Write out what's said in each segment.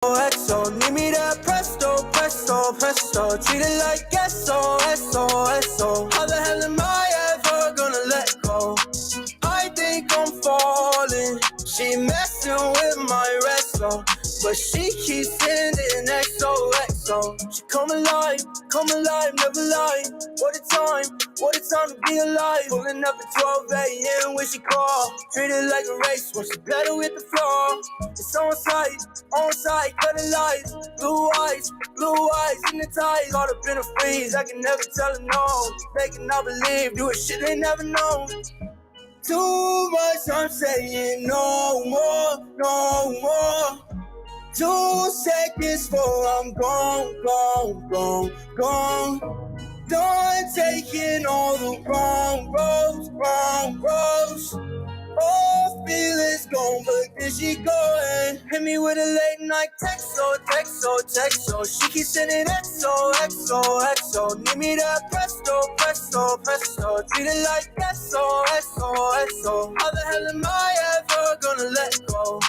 XO, need me that presto, presto, presto. Treat it like SO, SO, SO. How the hell am I ever gonna let go? I think I'm falling. She messing with my resto, but she keeps sending XOXO. She come alive, never lie. What a time to be alive. Pulling up at 12 a.m. when she call. Treat it like a race when she better with the floor. It's on site, cutting lights. Blue eyes in the ties. Caught up in a freeze, I can never tell her no. Making her believe, do a shit they never know. Too much, I'm saying no more, no more. 2 seconds before I'm gone, gone, gone, gone. Done taking all the wrong roads. All feelings gone, but then she going. Hit me with a late night texto. She keeps sending XO. Need me that presto. Treat it like SO. How the hell am I ever gonna let go?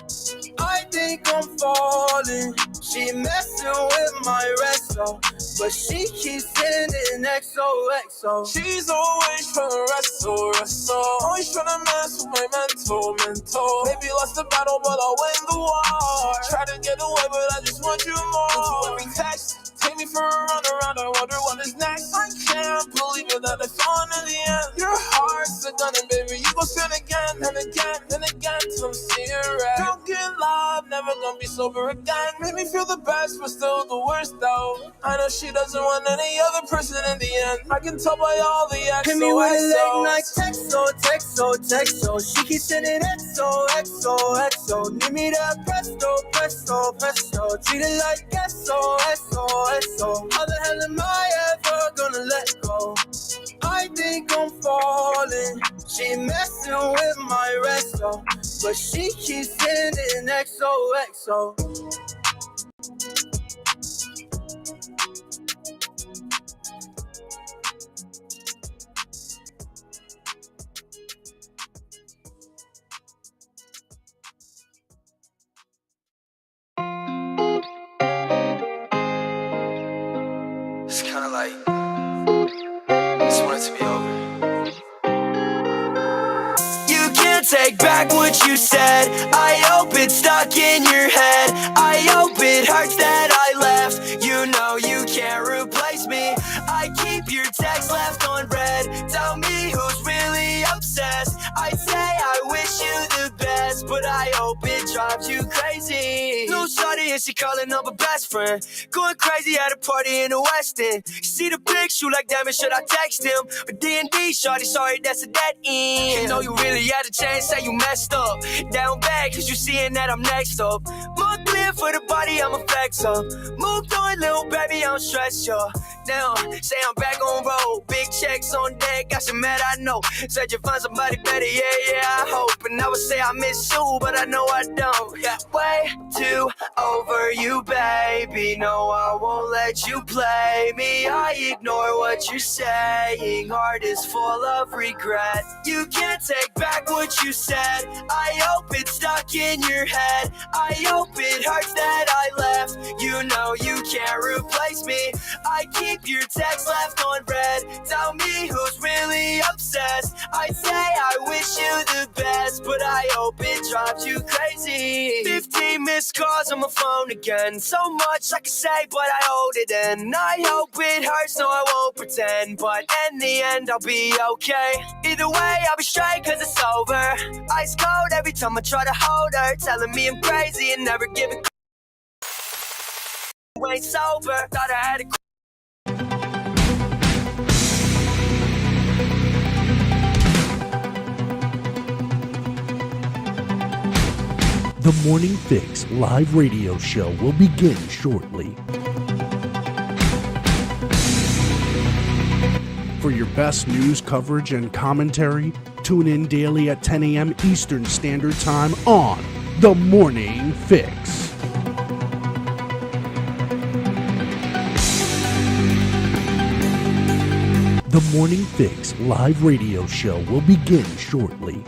I think I'm falling. She messing with my resto, but she keeps sending XOXO. She's always tryna wrestle. Always tryna mess with my mental. Maybe lost the battle, but I'll win the war. Try to get away, but I just want you more. Into every text, take me for a run around. I wonder what is next. I can't believe it that I found in the end. Your heart's a gun, and baby, you gon' spin again and again till I'm seeing red. Drunk in love, never gonna be sober again. Made me feel the best, but still the worst though. I know she doesn't want any other person in the end. I can tell by all the XOXOs. Hit me with a late night texto. She keeps sending XO. Need me that presto. Treat it like SO. How the hell am I ever gonna let go? I think I'm falling. She messing with my resto, but she keeps sending XOXO. It's kinda like I just want it to be over. You can't take back what you said. I hope it's stuck in your head. I hope it hurts that I left. You know you can't replace me. I keep your text left on read. Tell me who's really obsessed. I say I wish you the best, but I hope it drives you crazy. No shawty and she calling up a best friend. Going crazy at a party in the West End. You see the pic, shoot like damn it, should I text him? But D&D, shawty, sorry, that's a dead end. You know you really had a chance, say you messed up. Down bad, cause you seeing that I'm next up. More clear for the body, I'ma flex up. Moved on, little baby, I don't stress ya. Now, say I'm back on road. Big checks on deck, got you mad, I know. Said you find somebody better, yeah, I hope. And I would say I miss you, but I know I don't. Yeah, way too over you, baby. No, I won't let you play me. I ignore what you're saying. Heart is full of regret. You can't take back what you said. I hope it's stuck in your head. I hope it hurts that I left. You know you can't replace me. I keep your text left on read. Tell me who's really obsessed. I say I wish you the best, but I hope it drives you crazy. 15 missed calls on my phone again. So much I can say, but I hold it in. I hope it hurts, no I won't pretend, but in the end I'll be okay. Either way I'll be straight cause it's over. Ice cold every time I try to hold her. Telling me I'm crazy and never giving ain't sober. Thought I had a The Morning Fix live radio show will begin shortly. For your best news coverage and commentary, tune in daily at 10 a.m. Eastern Standard Time on The Morning Fix. The Morning Fix live radio show will begin shortly.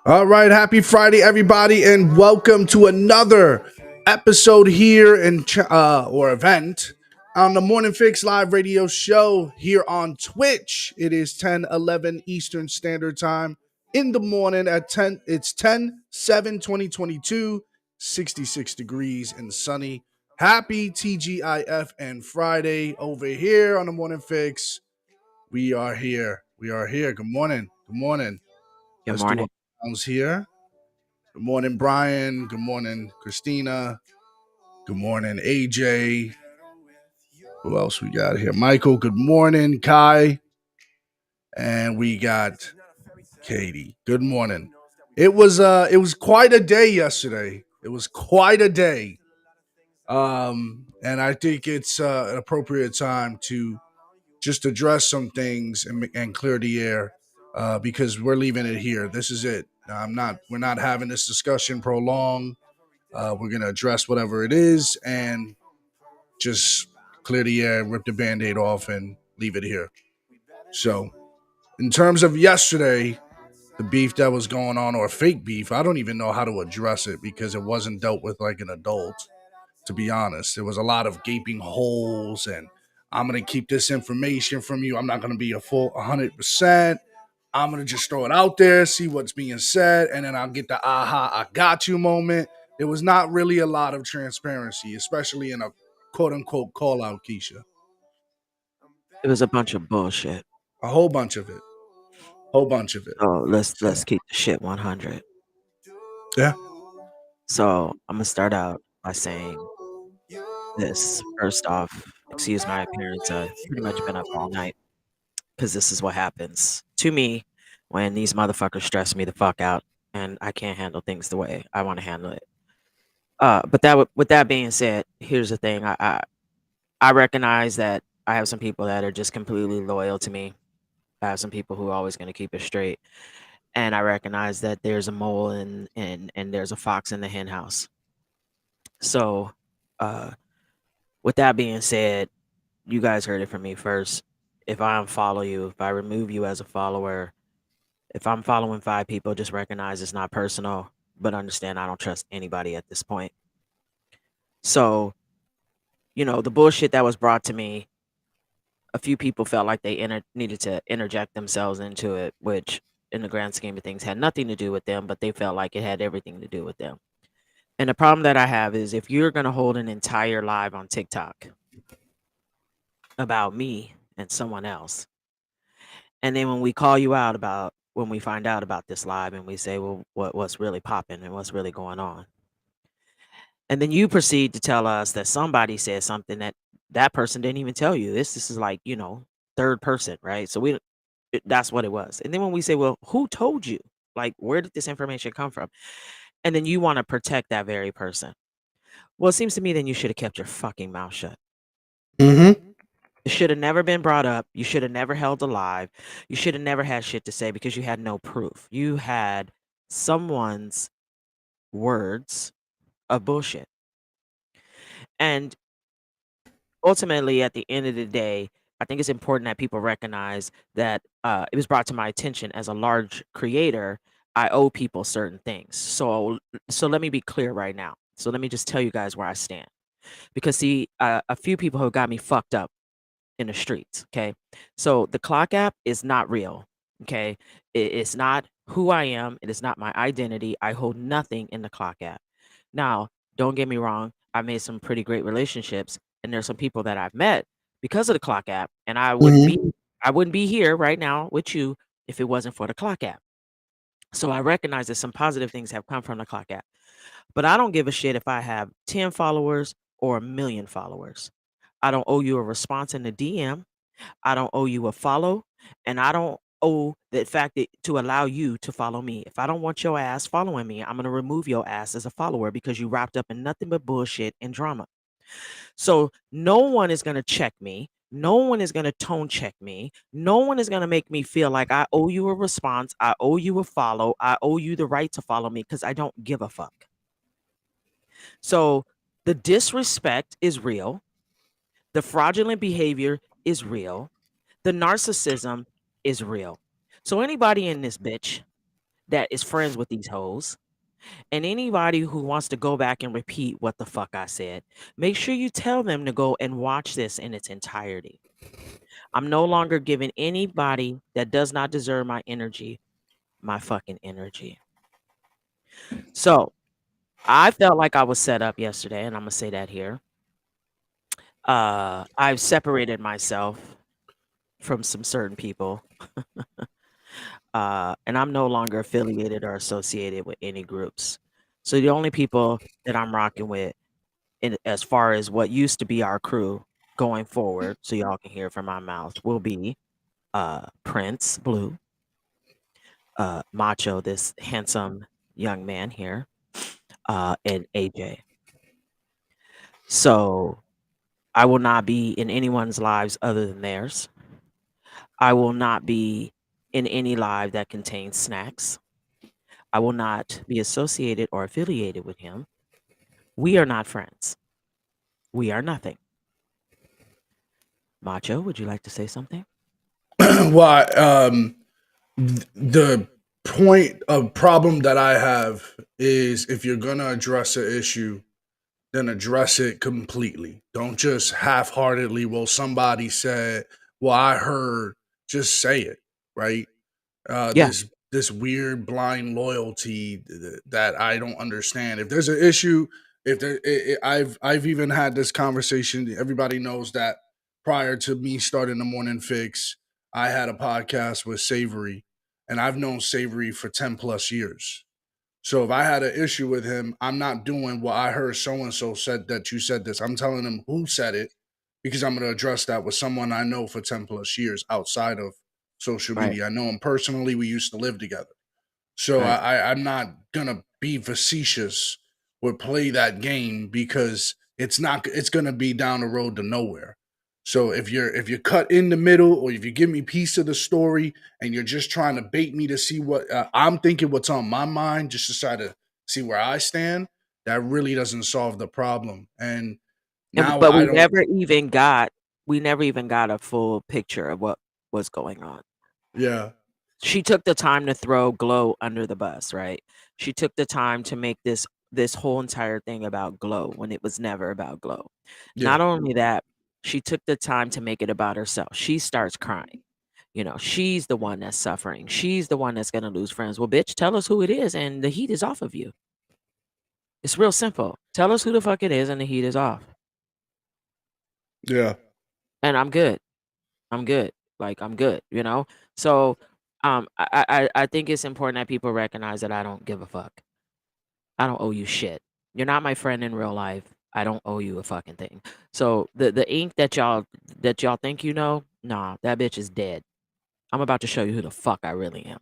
All right, happy Friday, everybody, and welcome to another episode here in or event on the Morning Fix Live Radio Show here on Twitch. It is 10:11 Eastern Standard Time in the morning at 10. It's 10/7/2022, 66 degrees and sunny. Happy TGIF and Friday over here on the Morning Fix. We are here. We are here. Good morning. Good morning. Good Let's do morning. our rounds here. Good morning, Brian. Good morning, Christina. Good morning, AJ. Who else we got here? Michael. Good morning, Kai. And we got Katie. Good morning. It was quite a day yesterday. It was quite a day. And I think it's an appropriate time to just address some things and clear the air because we're leaving it here. This is it. We're not having this discussion prolonged. We're going to address whatever it is and just clear the air, rip the Band-Aid off, and leave it here. So, in terms of yesterday, the beef that was going on, or fake beef, I don't even know how to address it because it wasn't dealt with like an adult, to be honest. There was a lot of gaping holes, and I'm going to keep this information from you. I'm not going to be a full 100%. I'm going to just throw it out there, see what's being said, and then I'll get the aha, I got you moment. There was not really a lot of transparency, especially in a quote unquote call out, Keisha. It was a bunch of bullshit. A whole bunch of it. Whole bunch of it. So let's So, keep the shit 100. yeah. So I'm gonna start out by saying this. First off, excuse my appearance. I've pretty much been up all night because this is what happens to me when these motherfuckers stress me the fuck out and I can't handle things the way I want to handle it. But with that being said, here's the thing. I recognize that I have some people that are just completely loyal to me. I have some people who are always going to keep it straight. And I recognize that there's a mole and there's a fox in the hen house. So, uh, with that being said, you guys heard it from me first. If I unfollow you, if I remove you as a follower, if I'm following 5 people, just recognize it's not personal, but understand I don't trust anybody at this point. So, the bullshit that was brought to me, a few people felt like they needed to interject themselves into it, which in the grand scheme of things had nothing to do with them, but they felt like it had everything to do with them. And the problem that I have is if you're going to hold an entire live on TikTok about me and someone else, and then when we call you out about when we find out about this live and we say, well, what's really popping and what's really going on, and then you proceed to tell us that somebody said something that person didn't even tell you. This is like third person, right? So that's what it was. And then when we say, well, who told you? Like, where did this information come from? And then you want to protect that very person. Well, it seems to me then you should have kept your fucking mouth shut. Mm-hmm. It should have never been brought up. You should have never held alive. You should have never had shit to say because you had no proof. You had someone's words of bullshit. And ultimately, at the end of the day, I think it's important that people recognize that it was brought to my attention as a large creator. I owe people certain things. So let me be clear right now. So let me just tell you guys where I stand. Because see, a few people have got me fucked up in the streets. Okay, so the clock app is not real. Okay, it's not who I am. It is not my identity. I hold nothing in the clock app. Now, don't get me wrong. I made some pretty great relationships, and there's some people that I've met because of the clock app, and Mm-hmm. I wouldn't be here right now with you if it wasn't for the clock app. So I recognize that some positive things have come from the clock app. But I don't give a shit if I have 10 followers or a million followers. I don't owe you a response in the DM. I don't owe you a follow. And I don't owe the fact that to allow you to follow me. If I don't want your ass following me, I'm going to remove your ass as a follower because you wrapped up in nothing but bullshit and drama. So no one is going to check me. No one is going to tone check me. No one is going to make me feel like I owe you a response. I owe you a follow. I owe you the right to follow me because I don't give a fuck. So the disrespect is real. The fraudulent behavior is real. The narcissism is real. So anybody in this bitch that is friends with these hoes. And anybody who wants to go back and repeat what the fuck I said, make sure you tell them to go and watch this in its entirety. I'm no longer giving anybody that does not deserve my energy my fucking energy. So I felt like I was set up yesterday, and I'm gonna say that here. I've separated myself from some certain people, and I'm no longer affiliated or associated with any groups. So the only people that I'm rocking with, as far as what used to be our crew going forward, so y'all can hear from my mouth, will be Prince Blue, Macho, this handsome young man here, and AJ. So I will not be in anyone's lives other than theirs. I will not be in any live that contains snacks. I will not be associated or affiliated with him. We are not friends. We are nothing. Macho, would you like to say something? Why? The point of problem that I have is if you're gonna address an issue, then address it completely. Don't just half-heartedly. Well, somebody said. Well, I heard. Just say it, right? uh, Yeah. this this weird blind loyalty that I don't understand. If there's an issue, if there, I've even had this conversation. Everybody knows that prior to me starting the morning fix, I had a podcast with Savory, and I've known Savory for 10 plus years. So if I had an issue with him, I'm not doing what I heard so and so said that you said this. I'm telling him who said it because I'm going to address that with someone I know for 10 plus years outside of social Right. media. I know him personally. We used to live together. So Right. I'm not gonna be facetious or play that game because it's gonna be down the road to nowhere. So if you're cut in the middle or if you give me piece of the story and you're just trying to bait me to see what I'm thinking, what's on my mind, just to try to see where I stand, that really doesn't solve the problem. And And now but I don't. we never even got a full picture of what was going on. Yeah, She took the time to throw Glow under the bus, right? She took the time to make this whole entire thing about Glow when it was never about Glow. yeah, Not only that, she took the time to make it about herself. She starts crying. She's the one that's suffering. She's the one that's gonna lose friends. Well, bitch, tell us who it is, and the heat is off of you. It's real simple. Tell us who the fuck it is, and the heat is off. yeah. And I'm good. I'm good. Like I'm good. So, I think it's important that people recognize that I don't give a fuck. I don't owe you shit. You're not my friend in real life. I don't owe you a fucking thing. So the ink that y'all think nah, that bitch is dead. I'm about to show you who the fuck I really am.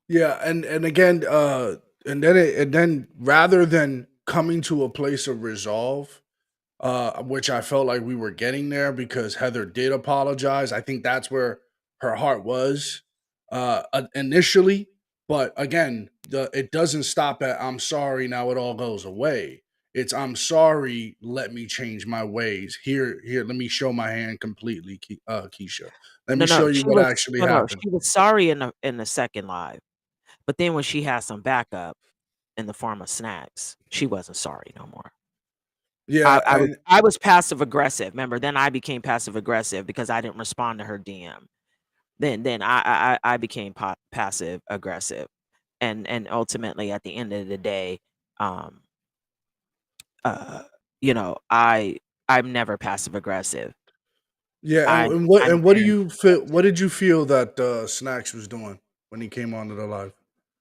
Yeah, and again, and then rather than coming to a place of resolve, which I felt like we were getting there because Heather did apologize. I think that's where her heart was initially, but again, it doesn't stop at "I'm sorry." Now it all goes away. It's "I'm sorry." Let me change my ways. Here. Let me show my hand completely, Keisha. Let me No, no, show you she what was actually no, no, happened. she was sorry in the second live, but then when she had some backup in the form of snacks, she wasn't sorry no more. Yeah, I was passive aggressive. Remember, then I became passive aggressive because I didn't respond to her DM. Then I became passive aggressive, and ultimately at the end of the day, um, uh, I'm never passive aggressive. Yeah, and, I'm and what I'm and what do very you feel? What did you feel that Snacks was doing when he came onto the live?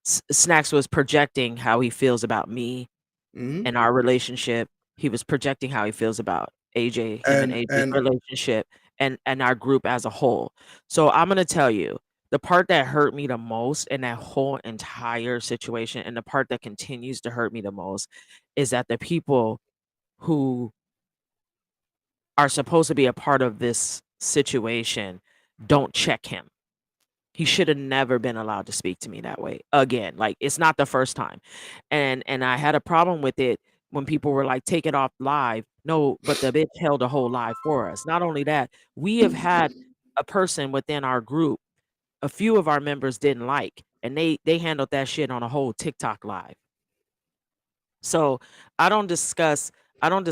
Snacks was projecting how he feels about me Hmm. and our relationship. He was projecting how he feels about him and AJ's And relationship and our group as a whole. So I'm gonna tell you, the part that hurt me the most in that whole entire situation, and the part that continues to hurt me the most, is that the people who are supposed to be a part of this situation don't check him. He should have never been allowed to speak to me that way again. Like it's not the first time. And I had a problem with it when people were like, take it off live. No, but the bitch held a whole live for us. Not only that, we have had a person within our group, a few of our members didn't like. and they handled that shit on a whole TikTok live. So I don't discuss our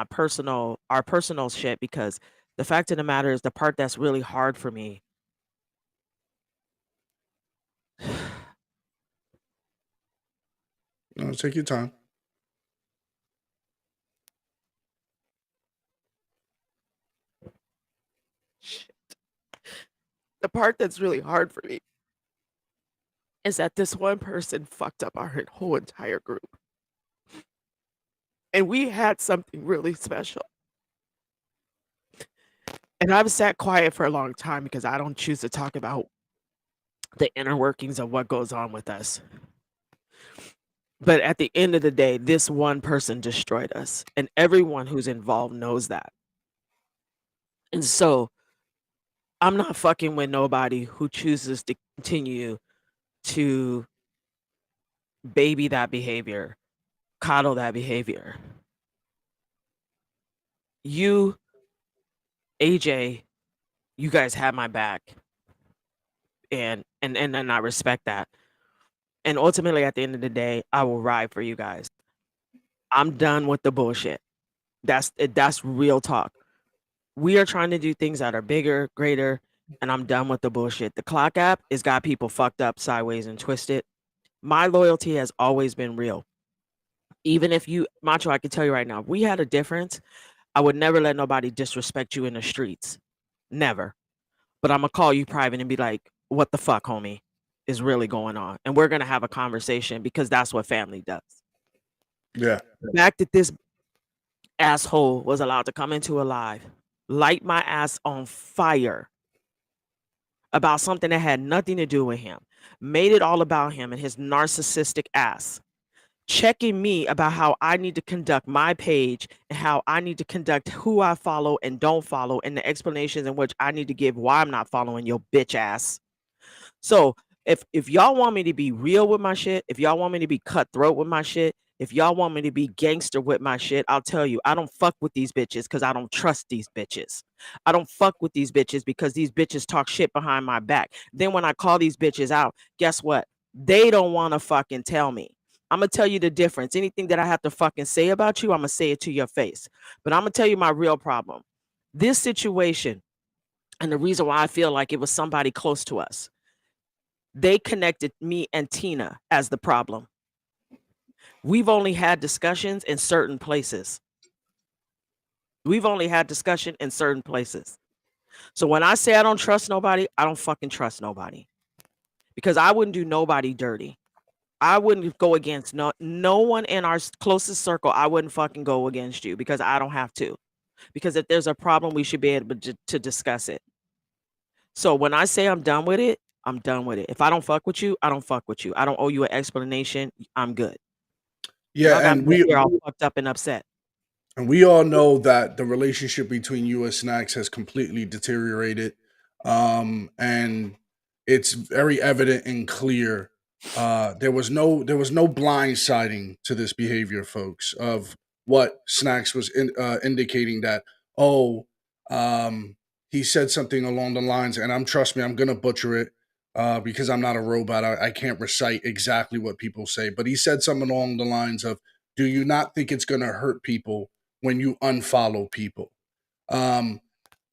personal shit, because the fact of the matter is, the part that's really hard for me, No, take your time. the part that's really hard for me is that this one person fucked up our whole entire group. And we had something really special. And I've sat quiet for a long time because I don't choose to talk about the inner workings of what goes on with us. But at the end of the day, this one person destroyed us, and everyone who's involved knows that. And so I'm not fucking with nobody who chooses to continue to baby that behavior, coddle that behavior. You, AJ, you guys have my back, and I respect that. And ultimately, at the end of the day, I will ride for you guys. I'm done with the bullshit. That's real talk. We are trying to do things that are bigger, greater, and I'm done with the bullshit. The clock app has got people fucked up, sideways, and twisted. My loyalty has always been real. Even if you, Macho, I can tell you right now, if we had a difference, I would never let nobody disrespect you in the streets. Never. But I'm gonna call you private and be like, what the fuck, homie, is really going on? And we're gonna have a conversation, because that's what family does. Yeah. The fact that this asshole was allowed to come into a live, light my ass on fire about something that had nothing to do with him, made it all about him and his narcissistic ass, checking me about how I need to conduct my page and how I need to conduct who I follow and don't follow, and the explanations in which I need to give why I'm not following your bitch ass. So if y'all want me to be real with my shit, if y'all want me to be cutthroat with my shit, if y'all want me to be gangster with my shit, I'll tell you, I don't fuck with these bitches because I don't trust these bitches. I don't fuck with these bitches because these bitches talk shit behind my back. Then when I call these bitches out, guess what? They don't want to fucking tell me. I'm going to tell you the difference. Anything that I have to fucking say about you, I'm going to say it to your face. But I'm going to tell you my real problem. This situation, and the reason why I feel like it was somebody close to us, they connected me and Tina as the problem. We've only had discussions in certain places. We've only had discussion in certain places. So when I say I don't trust nobody, I don't fucking trust nobody. Because I wouldn't do nobody dirty. I wouldn't go against no one in our closest circle. I wouldn't fucking go against you, because I don't have to. Because if there's a problem, we should be able to discuss it. So when I say I'm done with it, I'm done with it. If I don't fuck with you, I don't fuck with you. I don't owe you an explanation. I'm good. Yeah, Y'all got me here all fucked up and upset. And we all know that the relationship between you and Snacks has completely deteriorated. And it's very evident and clear. There was no blindsiding to this behavior, folks, of what Snacks was indicating that, oh, he said something along the lines, and trust me, I'm gonna butcher it because I'm not a robot. I can't recite exactly what people say, but he said something along the lines of, do you not think it's gonna hurt people when you unfollow people? Um,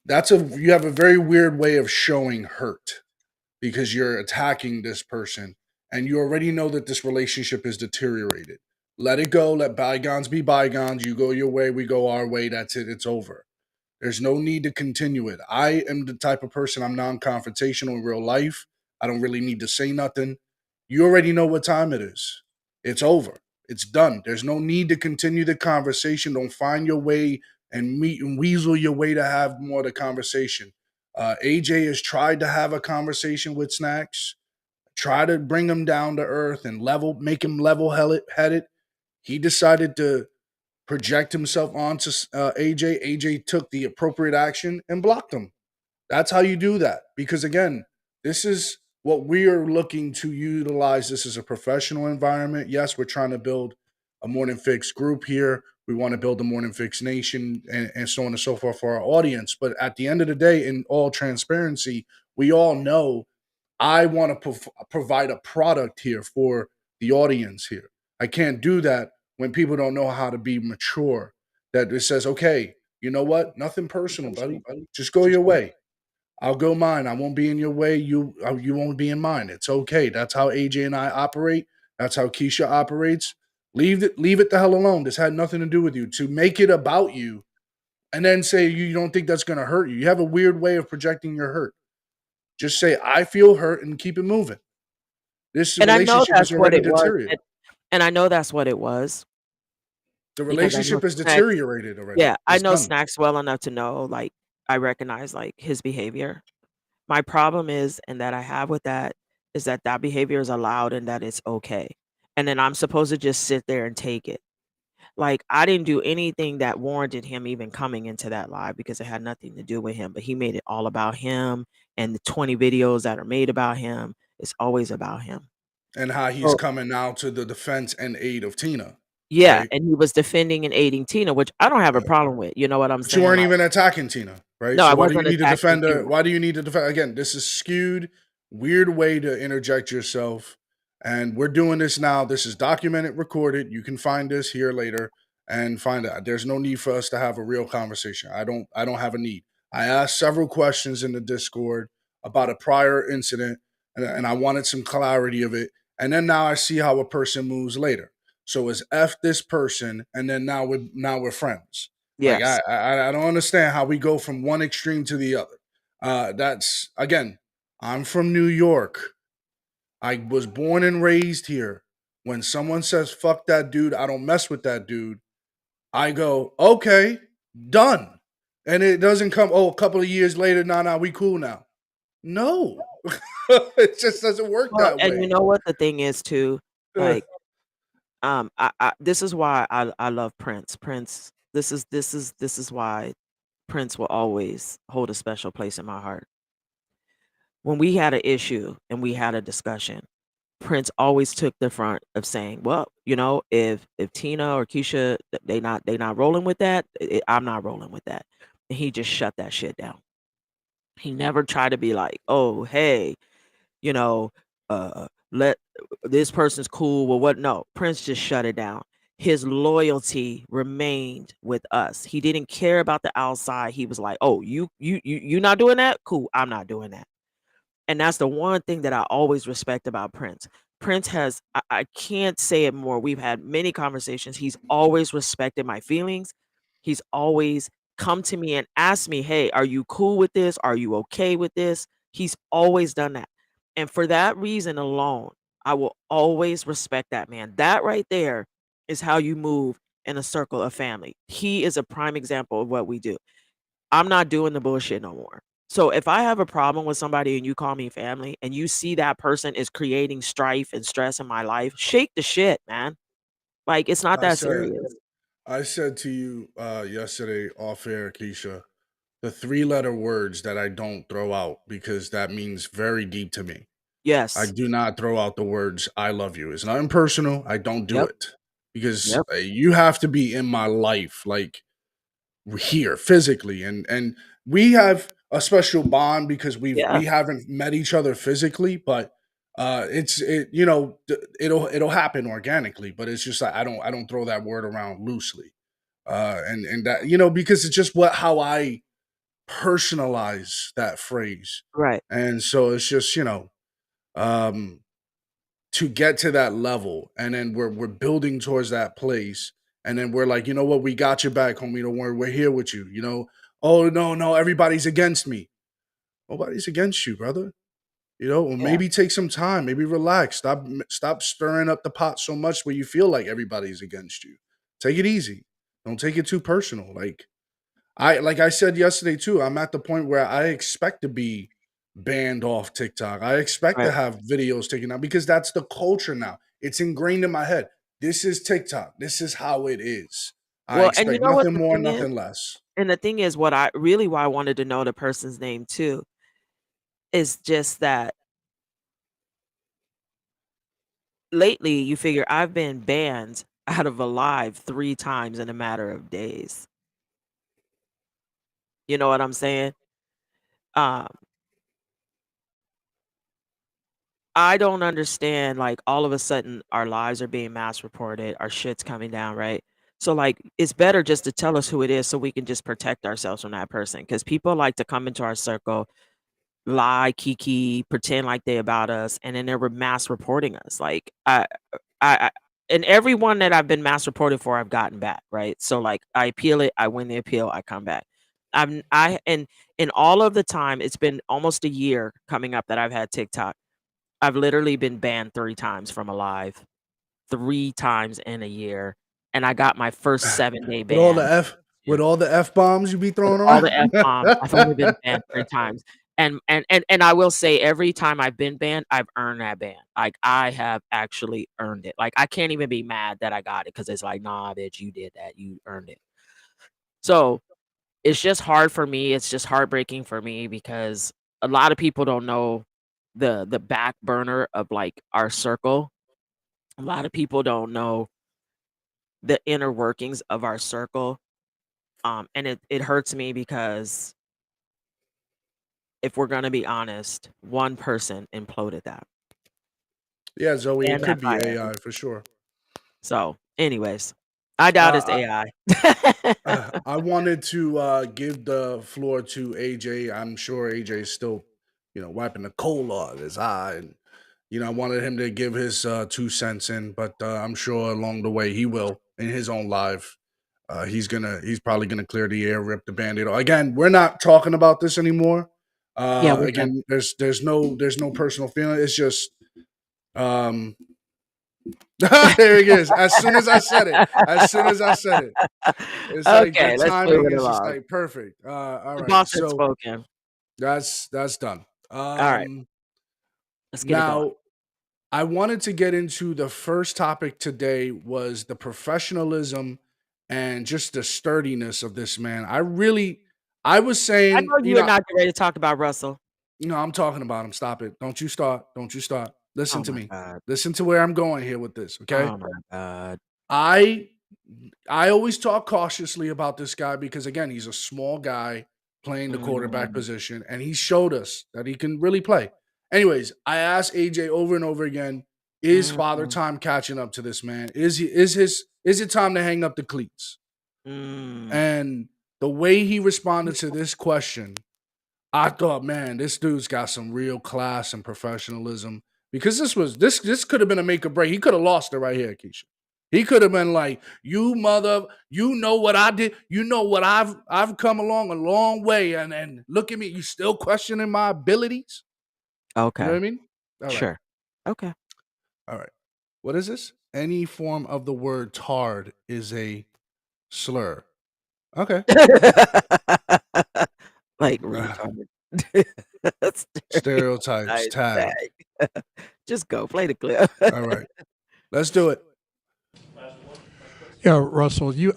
you have a very weird way of showing hurt because you're attacking this person and you already know that this relationship is deteriorated. Let it go. Let bygones be bygones. You go your way, we go our way. That's it. It's over. There's no need to continue it. I am the type of person, I'm non-confrontational in real life. I don't really need to say nothing. You already know what time it is. It's over. It's done. There's no need to continue the conversation. Don't find your way and meet and weasel your way to have more of the conversation. AJ has tried to have a conversation with Snacks, try to bring him down to earth and make him level headed. He decided to project himself onto AJ. AJ took the appropriate action and blocked him. That's how you do that. Because again, this is what we are looking to utilize. This is a professional environment. Yes, we're trying to build a Morning Fix group here. We want to build a Morning Fix nation and so on and so forth for our audience. But at the end of the day, in all transparency, we all know I want to provide a product here for the audience here. I can't do that when people don't know how to be mature. That it says, okay, you know what? Nothing personal, buddy. Just go your way. I'll go mine. I won't be in your way. You won't be in mine. It's okay. That's how AJ and I operate. That's how Keisha operates. Leave it the hell alone. This had nothing to do with you. To make it about you and then say you don't think that's going to hurt you. You have a weird way of projecting your hurt. Just say I feel hurt and keep it moving. This And I know relationship is that's what already it was, deteriorated. and I know that's what it was The because I know relationship is Snacks. deteriorated already. Yeah, I It's know done. Snacks well enough to know, like, I recognize, like, his behavior. My problem is and that I have with that is that that behavior is allowed and that it's okay, and then I'm supposed to just sit there and take it. Like, I didn't do anything that warranted him even coming into that live because it had nothing to do with him, but he made it all about him, and the 20 videos that are made about him, it's always about him. And how he's So coming now to the defense and aid of Tina, yeah, right? and he was defending and aiding Tina, which I don't have a problem with, you know what I'm But you saying? weren't Like, even attacking Tina, right? no, I So why do you wasn't need to attacking defend her? Tina. Why do you need to defend? Again, this is skewed, weird way to interject yourself. And we're doing this now. This is documented, recorded. You can find this here later and find out. There's no need for us to have a real conversation. I don't have a need. I asked several questions in the Discord about a prior incident, and I wanted some clarity of it. And then now I see how a person moves later. So it's F this person, and then now we're friends. Like Yes. I don't understand how we go from one extreme to the other. That's again, I'm from New York. I was born and raised here. When someone says "fuck that dude," I don't mess with that dude. I go, okay, done, and it doesn't come. Oh, a couple of years later, nah, we cool now. No, it just doesn't work Well, that and you way. know what the thing is too? Uh, Like, I this is why I love Prince. Prince, this is why Prince will always hold a special place in my heart. When we had an issue and we had a discussion, Prince always took the front of saying, "Well, if Tina or Keisha they not rolling with that, I'm not rolling with that." And he just shut that shit down. He never tried to be like, "Oh, hey, you know, let this person's cool." Well, what? No, Prince just shut it down. His loyalty remained with us. He didn't care about the outside. He was like, "Oh, you not doing that? Cool, I'm not doing that." And that's the one thing that I always respect about Prince. Prince has, I can't say it more. We've had many conversations. He's always respected my feelings. He's always come to me and asked me, "Hey, are you cool with this? Are you okay with this?" He's always done that. And for that reason alone, I will always respect that man. That right there is how you move in a circle of family. He is a prime example of what we do. I'm not doing the bullshit no more. So if I have a problem with somebody and you call me family and you see that person is creating strife and stress in my life, shake the shit, man. Like, it's not I that said serious. I said to you yesterday off air, Keisha, the three-letter words that I don't throw out because that means very deep to me. I Yes. do not throw out the words "I love you." It's not impersonal. I don't do Yep. it because Yep. you have to be in my life, like here physically, and we have a special bond because Yeah. we haven't met each other physically, but it'll happen organically. But it's just like I don't throw that word around loosely, and that because it's just how I personalize that phrase, Right. and so it's just um to get to that level, and then we're building towards that place, and then we're like, you know what, we got your back, homie. Don't worry, we're here with you. Oh no, everybody's against me. Nobody's against you, brother. Or Yeah. maybe take some time, maybe relax, stop stirring up the pot so much where you feel like everybody's against you. Take it easy. Don't take it too personal. Like I said yesterday too, I'm at the point where I expect to be banned off TikTok. I expect to Right. have videos taken out because that's the culture now. It's ingrained in my head. This is TikTok. This is how it is. I Well, and you expect know what nothing the more, thing is? nothing less. And the thing is, why I wanted to know the person's name too is just that lately you figure I've been banned out of a live 3 times in a matter of days. You know what I'm saying? Um, I don't understand, like, all of a sudden, our lives are being mass reported, our shit's coming down, right? So, like, it's better just to tell us who it is so we can just protect ourselves from that person. Because people like to come into our circle, lie, kiki, pretend like they about us, and then they were mass reporting us. Like, I and everyone that I've been mass reported for, I've gotten back, right? So, like, I appeal it, I win the appeal, I come back. And in all of the time, it's been almost a year coming up that I've had TikTok. I've literally been banned 3 times from a live, 3 times in a year, and I got my first 7-day With all the ban F with year. all the F bombs you be With throwing all the around. F-bombs, I've only been banned 3 times, and I will say every time I've been banned, I've earned that ban. Like, I have actually earned it. Like, I can't even be mad that I got it because it's like, "Nah, bitch, you did that. You earned it." So, it's just hard for me, it's just heartbreaking for me because a lot of people don't know the back burner of, like, our circle. A lot of people don't know the inner workings of our circle, and it hurts me because if we're gonna be honest, one person imploded that, Yeah, Zoe, it and that could be fire. AI for sure. So, anyways, I doubt it's Uh, AI. I wanted to give the floor to AJ. I'm sure AJ is still, wiping the coal out of his eye, and I wanted him to give his 2 cents in, but I'm sure along the way he will in his own live. He's probably gonna clear the air, rip the band-aid off. Again, we're not talking about this anymore. Yeah, we're done. Again, there's no personal feeling. It's just um there he is. As soon as I said it. It's like the Okay, let's move timing it is just along. like perfect. All The right. boss has So spoken. that's done. Alright, let's get it going. Now I wanted to get into the first topic today was the professionalism and just the sturdiness of this man. I was I saying, know you are not getting ready to talk about Russell. I'm talking about him. Stop it. Don't you start. Don't you start. Listen Oh to my me. god. Listen to where I'm going here with this, okay? Oh my god. I I always talk cautiously about this guy because again, he's a small guy playing the quarterback Mm, position, and he showed us that he can really play. Anyways, I asked AJ over and over again, is father mm, time catching up to this man? Is it time to hang up the cleats? mm. And the way he responded to this question, I thought, man, this dude's got some real class and professionalism because this could have been a make or break. He could have lost it right here, Keisha. He could have been like, "You mother, you know what I did. You know what I've come along a long way, and look at me. You still questioning my abilities. You know what Okay, I mean? All right, sure. Okay. all right. What is this? Any form of the word "tard" is a slur. Okay. Like Uh, retarded. stereotypes Stereotype tagged. tag. Just go play the clip. All right, let's do it. Yeah, Russell, you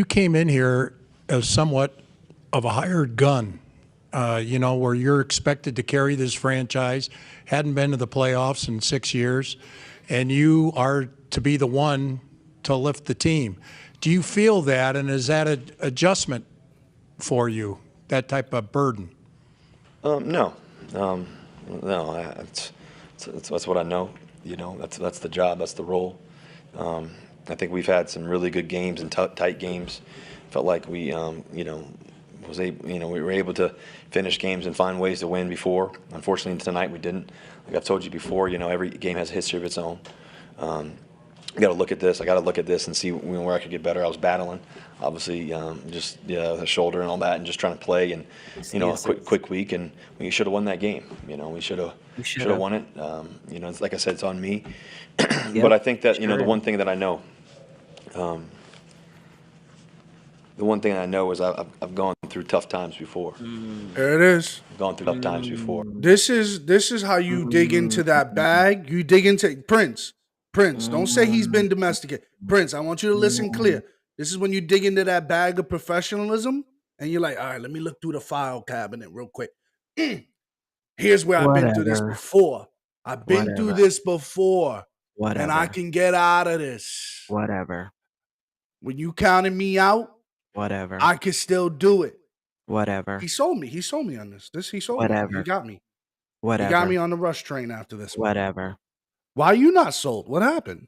came in here as somewhat of a hired gun, where you're expected to carry this franchise, hadn't been to the playoffs in 6 years, and you are to be the one to lift the team. Do you feel that, and is that an adjustment for you, that type of burden? No, um, no. That's what I know. That's the job. That's the role. I think we've had some really good games and tight games. Felt like we were able to finish games and find ways to win before. Unfortunately, tonight we didn't. Like I've told you before, every game has a history of its own. I got to look at this. I got to look at this and see where I could get better. I was battling, obviously, just the shoulder and all that, and just trying to play. And a Excuses. quick week, and we should have won that game. We You should have shoulda. won it. It's like I said, it's on me. But Yep. I think that Sure the is. one thing that I know, is I've gone through tough times before. Mm, There it is. I've gone through tough times before. mm, This is how you dig into that mm, bag. You dig into Prince. Prince, don't say he's mm, been domesticated. Prince, I want you to listen mm. clear. This is when you dig into that bag of professionalism and you're like, all right, let me look through the file cabinet real quick. Here's where I've been through this Whatever. before. I've been through Whatever. this before and I Whatever. can get out of this. Whatever. When you counted me out, Whatever. I can still do it. Whatever. He sold me. He sold me on this. He sold me on it. He Whatever. got me. You got me Whatever. on the rush train after this one. Whatever. Why are you not sold? What happened?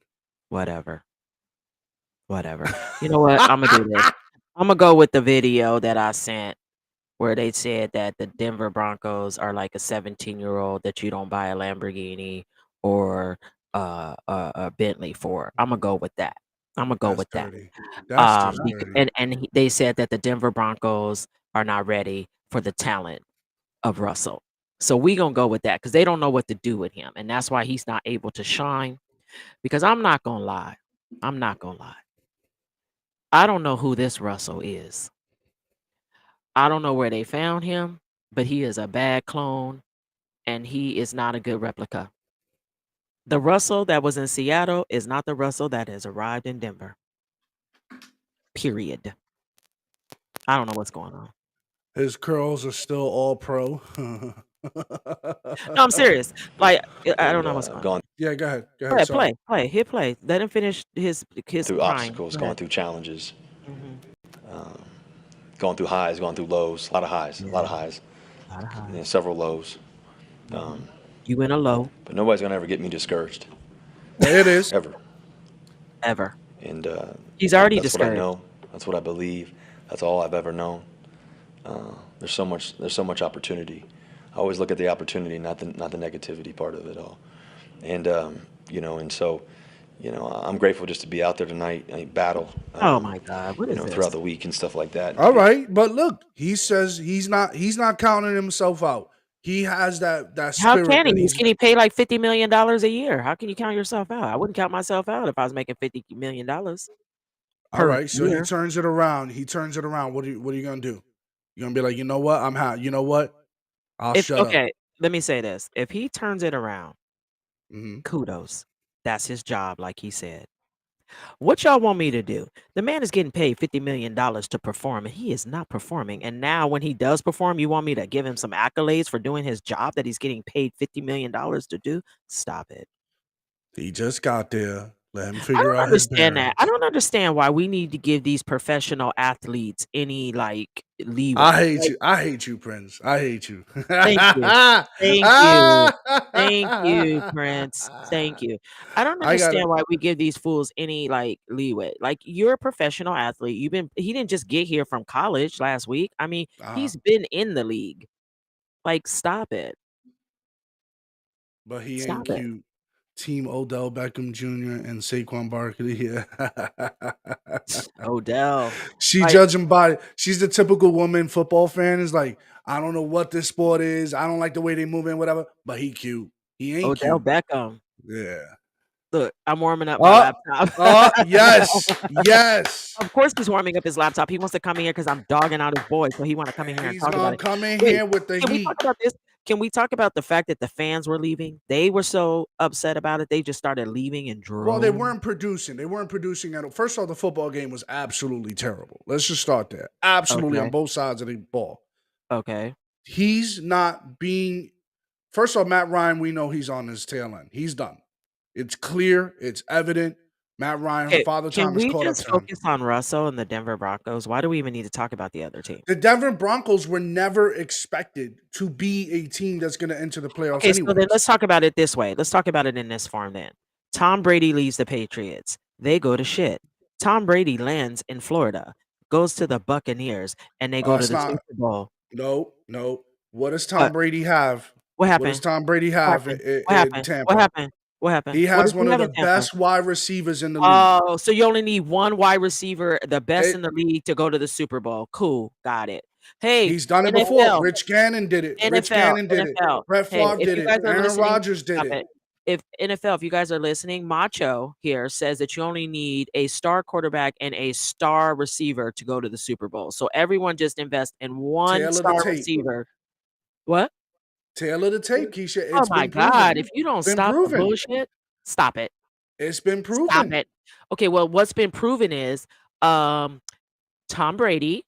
Whatever. Whatever. You know what? I'm gonna do this. I'm gonna go with the video that I sent where they said that the Denver Broncos are like a 17-year-old that you don't buy a Lamborghini or a Bentley for. I'm gonna go with that. I'm gonna go That's with that. dirty. That's just dirty. They said that the Denver Broncos are not ready for the talent of Russell. So we gonna go with that because they don't know what to do with him, and that's why he's not able to shine. Because I'm not gonna lie, I'm not gonna lie. I don't know who this Russell is. I don't know where they found him, but he is a bad clone and he is not a good replica. The Russell that was in Seattle is not the Russell that has arrived in Denver. Period. I don't know what's going on. His curls are still all pro. No, I'm serious. Like I don't know what's going on. Gone Yeah, go ahead. Go Go ahead. ahead, Sorry. play. Hit play. Let him finish his through crying. obstacles, Go going ahead. through challenges, Mhm. going through highs, going through lows. A lot of highs, a lot of highs, A lot of highs. and several lows. You in a low But nobody's gonna ever get me discouraged, There it is. ever. ever. And He's already that's what I discouraged. know. That's what I believe. That's all I've ever known. There's so much. There's so much opportunity. I always look at the opportunity, not the negativity part of it all. And and so, I'm grateful just to be out there tonight. Battle. Oh my God, what is this? Throughout the week and stuff like that. All right, but look, he says he's not counting himself out. He has that How spirit can he? that He's he's getting paid like $50 million a year. How can you count yourself out? I wouldn't count myself out if I was making $50 million all per right. So he year. turns it around. What are you gonna do? You're gonna be like, you know what? You know what? I'll shut up. Okay, let me say this. If he turns it around, Hmm. kudos. That's his job, like he said. What y'all want me to do? The man is getting paid $50 million to perform, and he is not performing. And now, when he does perform, you want me to give him some accolades for doing his job that he's getting paid $50 million to do? Stop it. He just got there. Let him I figure don't out his understand that. I bearings. don't understand why we need to give these professional athletes any like I leeway. hate Like, you. I hate you, Prince. I hate you. thank you. Thank you. Thank you, Prince. Thank you. I don't I gotta. understand why we give these fools any like leeway. Like you're a professional athlete. He didn't just get here from college last week. I mean, Uh, he's been in the league. Like, stop it. but he ain't Stop it. cute. Team Odell Beckham Jr. and Saquon Barkley here. Odell. She Like judge him by she's the typical woman football fan is like, I don't know what this sport is. I don't like the way they move in, whatever. But he cute. He ain't Odell cute. Beckham. Yeah. Look, I'm warming up my Oh, laptop. yes. Yes. Of course he's warming up his laptop. He wants to come in here because I'm dogging out his boy, so he want to come in here and He's talk about gonna it. come in Wait, here with the can we heat. talk about this? Can we talk about the fact that the fans were leaving? They were so upset about it. They just started leaving in Well, they droves. weren't producing. They weren't producing at all. First of all, the football game was absolutely terrible. Let's just start there. Absolutely on Okay. both sides of the ball. Okay. He's not being. First of all, Matt Ryan, we know he's on his tail end. He's done. It's clear. It's evident. Matt Ryan, Okay. Father Can Time has we caught up just to him. focus on Russell and the Denver Broncos? Why do we even need to talk about the other team? The Denver Broncos were never expected to be a team that's going to enter the playoffs Okay, so then anyways. let's talk about it this way. Let's talk about it in this form then. Tom Brady leaves the Patriots. They go to shit. Tom Brady lands in Florida, goes to the Buccaneers, and they go to It's the not. Super Bowl. No. What does What? Tom Brady have? What What does happened? Tom Brady What have happened? in, What in happened? What Tampa? happened? What happened? He What has does one he of have the in Tampa? best wide receivers in the league. Oh, so you only need one wide receiver, the best in It, the league, to go to the Super Bowl. Cool, got it. Hey, he's done it before. NFL, Rich Gannon did it. Rich NFL, Gannon did it. NFL. Brett Hey, Favre if did you it. guys are Aaron listening, Rodgers did stop it. it. If NFL, if you guys are listening, Macho here says that you only need a star quarterback and a star receiver to go to the Super Bowl. So everyone just invest in one Tail of the star tape. receiver. What? Tail of the tape, Keisha. Oh It's my been God. proven. If you don't Been stop the proven. bullshit, stop it. It's been Stop proven. it. Okay, well, what's been proven is Tom Brady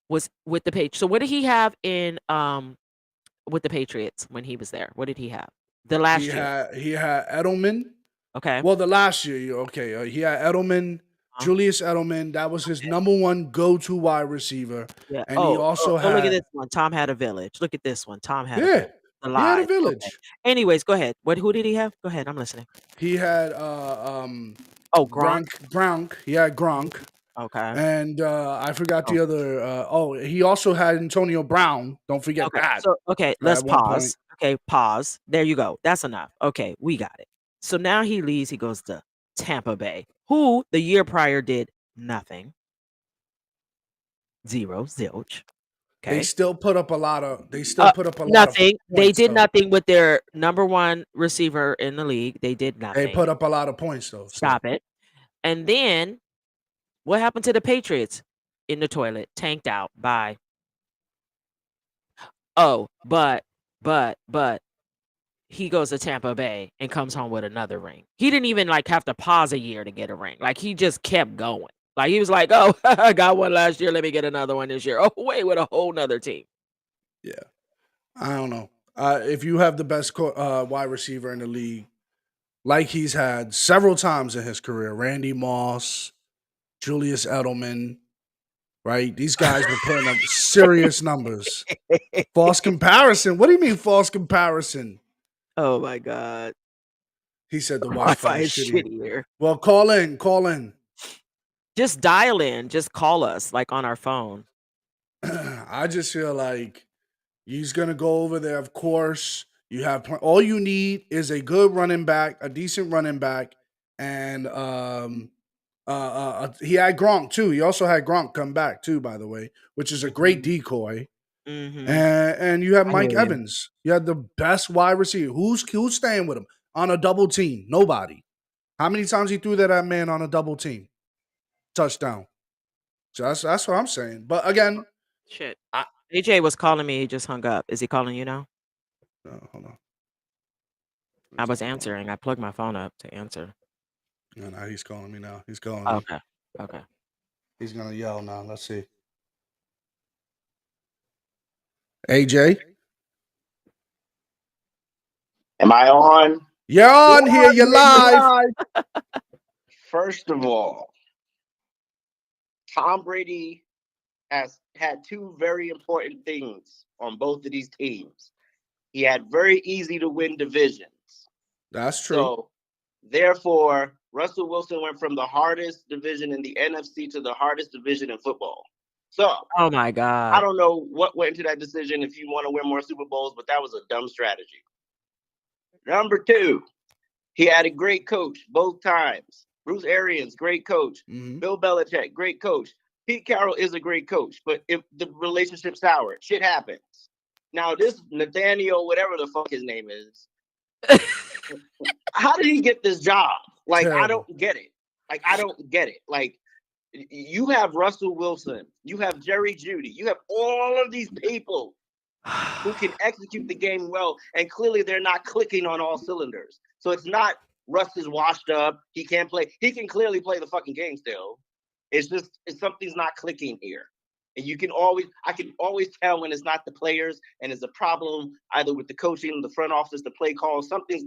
was with the Patriots. So what did he have in with the Patriots when he was there? What did he have? The He last year. had Edelman. Okay. Well, the last year, okay. He had Edelman, Uh, Julius Edelman. That was his okay. number one go-to wide receiver. Yeah. And he also Look at had, this one. Tom had a village. Look at this one. Tom had a yeah, village. The He had a lies. Okay. village. Anyways, go ahead. Who did he have? Go ahead. I'm listening. He had Oh, Gronk. Gronk. He had Gronk. Okay. And I forgot Oh, the other. He also had Antonio Brown. Don't forget okay. that So, okay, let's at one point. pause. Okay, pause. There you go. That's enough. Okay, we got it. So now he leaves. He goes to Tampa Bay, who the year prior did nothing. Zero, zilch. They Okay. still put up a lot of. They still put up a lot of Nothing. They points did though. nothing with their number one receiver in the league. They did They nothing. put up a lot of points though. Still. Stop it. And then what happened to the Patriots? In the toilet, tanked out. Bye. Oh, but he goes to Tampa Bay and comes home with another ring. He didn't even like have to pause a year to get a ring. Like he just kept going. Like he was like, "Oh, I got one last year. Let me get another one this year." Oh, wait, with a whole nother team. Yeah, I don't know. If you have the best wide receiver in the league, like he's had several times in his career, Randy Moss, Julius Edelman, right? These guys were putting up serious numbers. False comparison. What do you mean false comparison? Oh my God. He said the Wi-Fi Wi-Fi is is shitty. shittier. Well, call in. Just dial in. Just call us like on our phone. I just feel like he's gonna go over there. Of course, you have all you need is a good running back, a decent running back, and he had Gronk too. He also had Gronk come back too, by the way, which is a great decoy. Mm-hmm. And you have I Mike hear you. Evans. You had the best wide receiver. Who's staying with him on a double team? Nobody. How many times he threw that man on a double team? Touchdown. So that's what I'm saying. But again, Shit. I AJ was calling me. He just hung up. Is he calling you now? hold on. I was answering. I plugged my phone up to answer. No, he's calling me now. He's calling me. Okay. Okay. He's gonna yell now. Let's see. AJ, Am I on? you're on here. You're live. First of all, Tom Brady has had two very important things on both of these teams. He had very easy to win divisions. That's true. So, therefore, Russell Wilson went from the hardest division in the NFC to the hardest division in football. So, Oh my I God. don't know what went into that decision if you want to win more Super Bowls, but that was a dumb strategy. Number two, he had a great coach both times. Bruce Arians, great coach. Mhm. Bill Belichick, great coach. Pete Carroll is a great coach, but if the relationship's sour, shit happens. Now, this Nathaniel, whatever the fuck his name is, how did he get this job? Like, I Terrible. don't get it. Like, I don't get it. Like, you have Russell Wilson, you have Jerry Jeudy, you have all of these people who can execute the game well, and clearly they're not clicking on all cylinders. So it's not Russ is washed up. He can't play. He can clearly play the fucking game still. It's just something's not clicking here. And I can always tell when it's not the players and it's a problem either with the coaching, the front office, the play call. Something's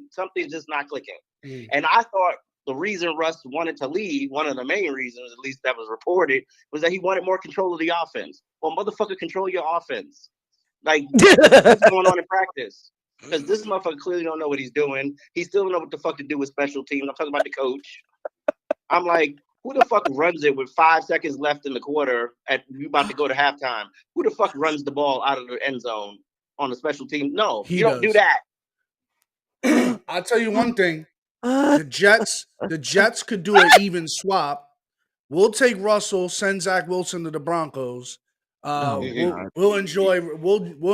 just not clicking. Mm. And I thought the reason Russ wanted to leave, one of the main reasons, at least that was reported, was that he wanted more control of the offense. Well, motherfucker, control your offense. Like, what's going on in practice? Because this motherfucker clearly don't know what he's doing. He still don't know what the fuck to do with special teams. I'm talking about the coach. I'm like, who the fuck runs it with 5 seconds left in the quarter you about to go to halftime? Who the fuck runs the ball out of the end zone on the special team? No, He you don't do does. that. I'll tell you one thing. The Jets could do an even swap. We'll take Russell, send Zach Wilson to the Broncos. Oh my God. We'll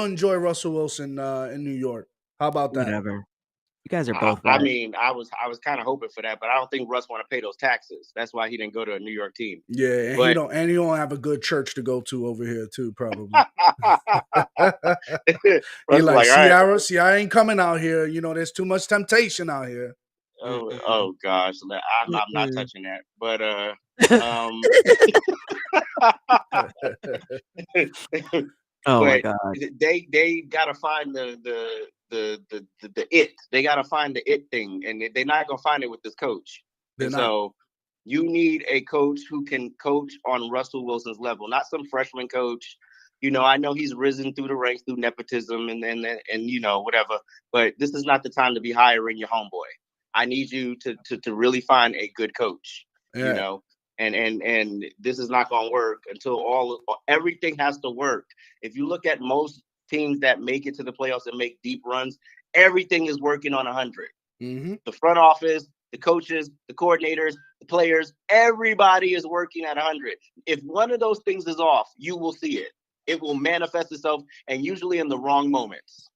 enjoy Russell Wilson in New York. How about that? Whatever. You guys are both I right. mean, I was kind of hoping for that, but I don't think Russ want to pay those taxes. That's why he didn't go to a New York team. Yeah, and But he don't have a good church to go to over here too, probably. He like, all right. see, I ain't coming out here. You know, there's too much temptation out here. Oh gosh, I'm not Mm-mm. touching that. But Oh my but God. they gotta find the it. They gotta find the it thing, and they're not gonna find it with this coach. They're And not. so you need a coach who can coach on Russell Wilson's level, not some freshman coach, I know he's risen through the ranks through nepotism and whatever, but this is not the time to be hiring your homeboy. I need you to really find a good coach. You Yeah. know, and this is not going to work until everything has to work. If you look at most teams that make it to the playoffs and make deep runs, everything is working on 100. Mm-hmm. The front office, the coaches, the coordinators, the players, everybody is working at 100. If one of those things is off, you will see it. It will manifest itself, and usually in the wrong moments.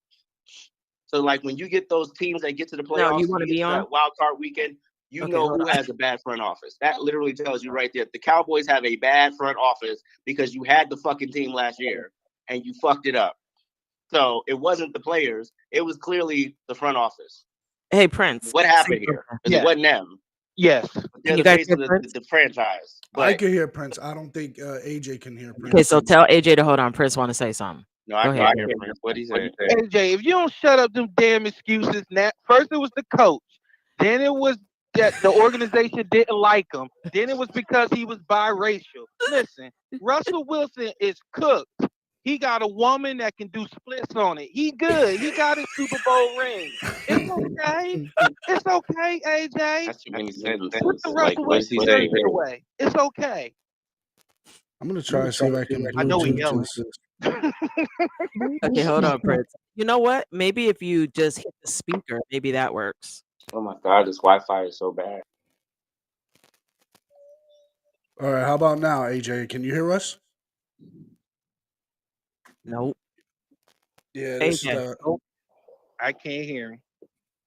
So, like when you get those teams that get to the No, you playoffs, want you to get be to on? that wild card weekend, you Okay, know hold who on. has a bad front office. That literally tells you right there. The Cowboys have a bad front office because you had the fucking team last year and you fucked it up. So it wasn't the players; it was clearly the front office. Hey, Prince. What say happened here? something. Because it wasn't them. Yes. They're Can you the guys face hear of the, Prince? the, the franchise. I But can hear Prince. I don't think AJ can hear Prince. Okay, so tell AJ to hold on. Prince want to say something. no, I Go can't ahead. hear Prince. What he said. AJ, if you don't shut up them damn excuses, now first it was the coach, then it was that the organization didn't like him, then it was because he was biracial. Listen, Russell Wilson is cooked. He got a woman that can do splits on it. He good. He got his Super Bowl ring. It's okay. It's okay, AJ. That's too many sentences. Put the Like, Russell what is Wilson he saying? jersey away. It's okay. I'm gonna try to see if I can I know he Bluetooth yelling. this. Okay, hold on, Prince. You know what? Maybe if you just hit the speaker, maybe that works. Oh my God, this Wi-Fi is so bad. All right, how about now, AJ? Can you hear us? Nope. Yeah, this is AJ. the. Nope. I can't hear him.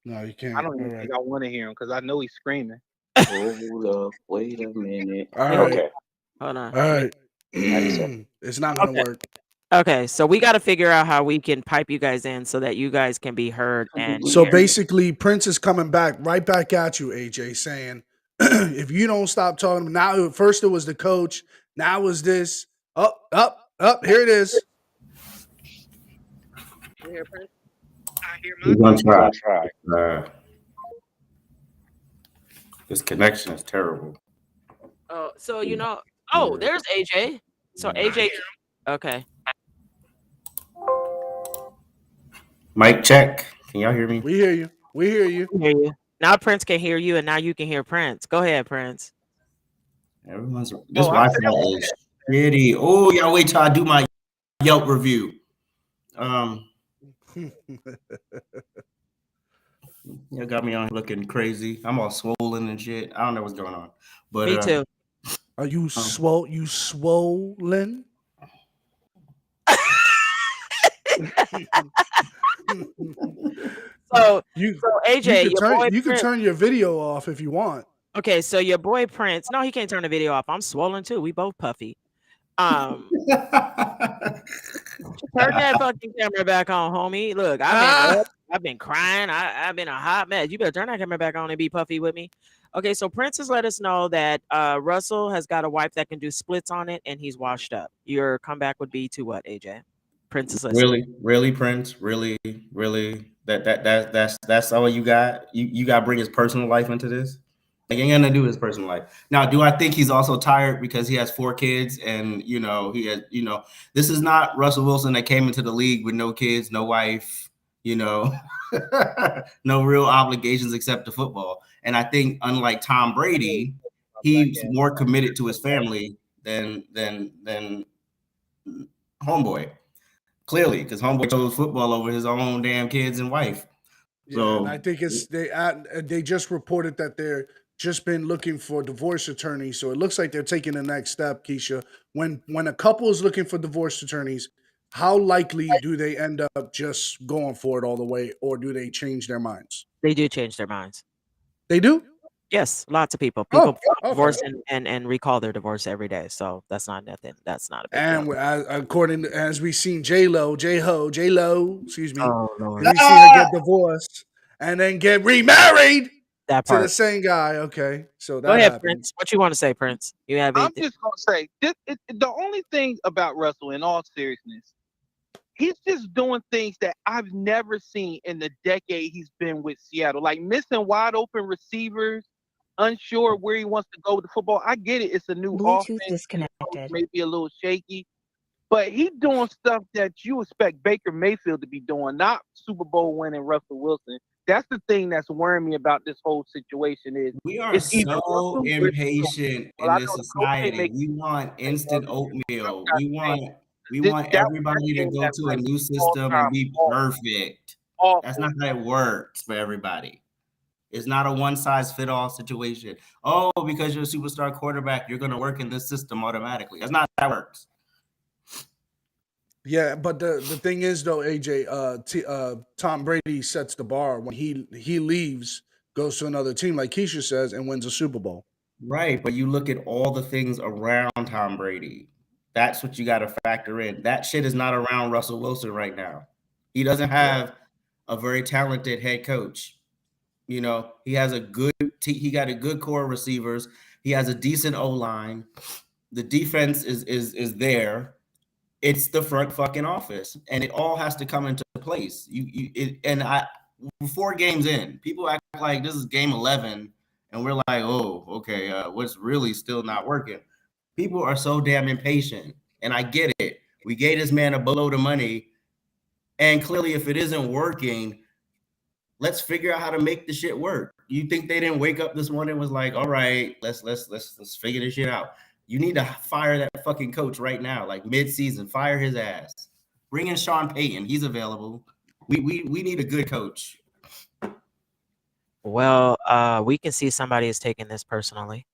No, you I can't. don't even All right. think I want to hear him because I know he's screaming. Hold up, wait a minute. All Hey, right. Okay, Hold All on. right. accept. It's not gonna Okay. work. Okay, so we got to figure out how we can pipe you guys in so that you guys can be heard and So hear. basically, Prince is coming right back at you, AJ, saying, if you don't stop talking, now first it was the coach, now it was this. Up, here it is. You hear Prince? I hear We're my gonna We're try. gonna try. This connection is terrible. Oh, so oh, there's AJ. So AJ, okay. Mic check. Can y'all hear me? We hear you. We hear you. I hear you. Now Prince can hear you, and now you can hear Prince. Go ahead, Prince. Everyone's this Oh, I Wi-Fi is shitty. Oh, y'all wait till I do my Yelp review. Y'all got me on looking crazy. I'm all swollen and shit. I don't know what's going on. But Me too. Are you You swollen? So You AJ, your boy you could Prince. turn your video off if you want. Okay, so your boy Prince. No, he can't turn the video off. I'm swollen too. We both puffy. Turn that fucking camera back on, homie. Look, I've been up. I've been crying. I've been a hot mess. You better turn that camera back on and be puffy with me. Okay, so Prince has let us know that Russell has got a wife that can do splits on it, and he's washed up. Your comeback would be to what, AJ? Prince is listening. really, Prince, really. That's all you got. You got to bring his personal life into this. Like, ain't gonna do his personal life. Now, do I think he's also tired because he has 4 kids and he has this is not Russell Wilson that came into the league with no kids, no wife, no real obligations except the football. And I think unlike Tom Brady, he's more committed to his family than Homeboy. Clearly, because Homeboy chose football over his own damn kids and wife. Yeah, So and I think they just reported that they're just been looking for divorce attorneys. So it looks like they're taking the next step, Keisha. When a couple is looking for divorce attorneys, how likely do they end up just going for it all the way, or do they change their minds? They do change their minds. They do? Yes, lots of people. Oh, People okay. divorce and recall their divorce every day. So that's not nothing. That's not a big And deal. as we've seen J-Lo, excuse me, Oh as Lord, we see her get divorced and then get remarried that to the part. same guy. Okay, so Go that ahead, happened. Prince. What you want to say, Prince? You have I'm anything? just gonna say the only thing about Russell, in all seriousness, he's just doing things that I've never seen in the decade he's been with Seattle, like missing wide open receivers, unsure where he wants to go with the football. I get it; it's a new Bluetooth offense. disconnected. Maybe a little shaky, But he doing stuff that you expect Baker Mayfield to be doing, not Super Bowl winning Russell Wilson. That's the thing that's worrying me about this whole situation is We are it's either so Russell or impatient well, in I this know the coach ain't society. making We want instant oatmeal. We want this. That was everybody that to game go last to a night new was all system and time be awful. perfect. That's Awful. not how it works for everybody. It's not a one size fit all situation. Oh, because you're a superstar quarterback, you're going to work in this system automatically. That's not how it works. Yeah, but the thing is though, AJ, Tom Brady sets the bar when he leaves, goes to another team, like Keisha says, and wins a Super Bowl. Right, but you look at all the things around Tom Brady. That's what you got to factor in. That shit is not around Russell Wilson right now. He doesn't have a very talented head coach. You know, he has he got a good core of receivers. He has a decent O line. The defense is there. It's the front fucking office, and it all has to come into place. We're 4 games in, people act like this is game 11, and we're like, oh, okay, what's really still not working? People are so damn impatient, and I get it. We gave this man a boatload of money, and clearly, if it isn't working, let's figure out how to make the shit work. You think they didn't wake up this morning and was like, all right, let's figure this shit out. You need to fire that fucking coach right now, like mid-season. Fire his ass. Bring in Sean Payton. He's available. We need a good coach. Well, we can see somebody is taking this personally.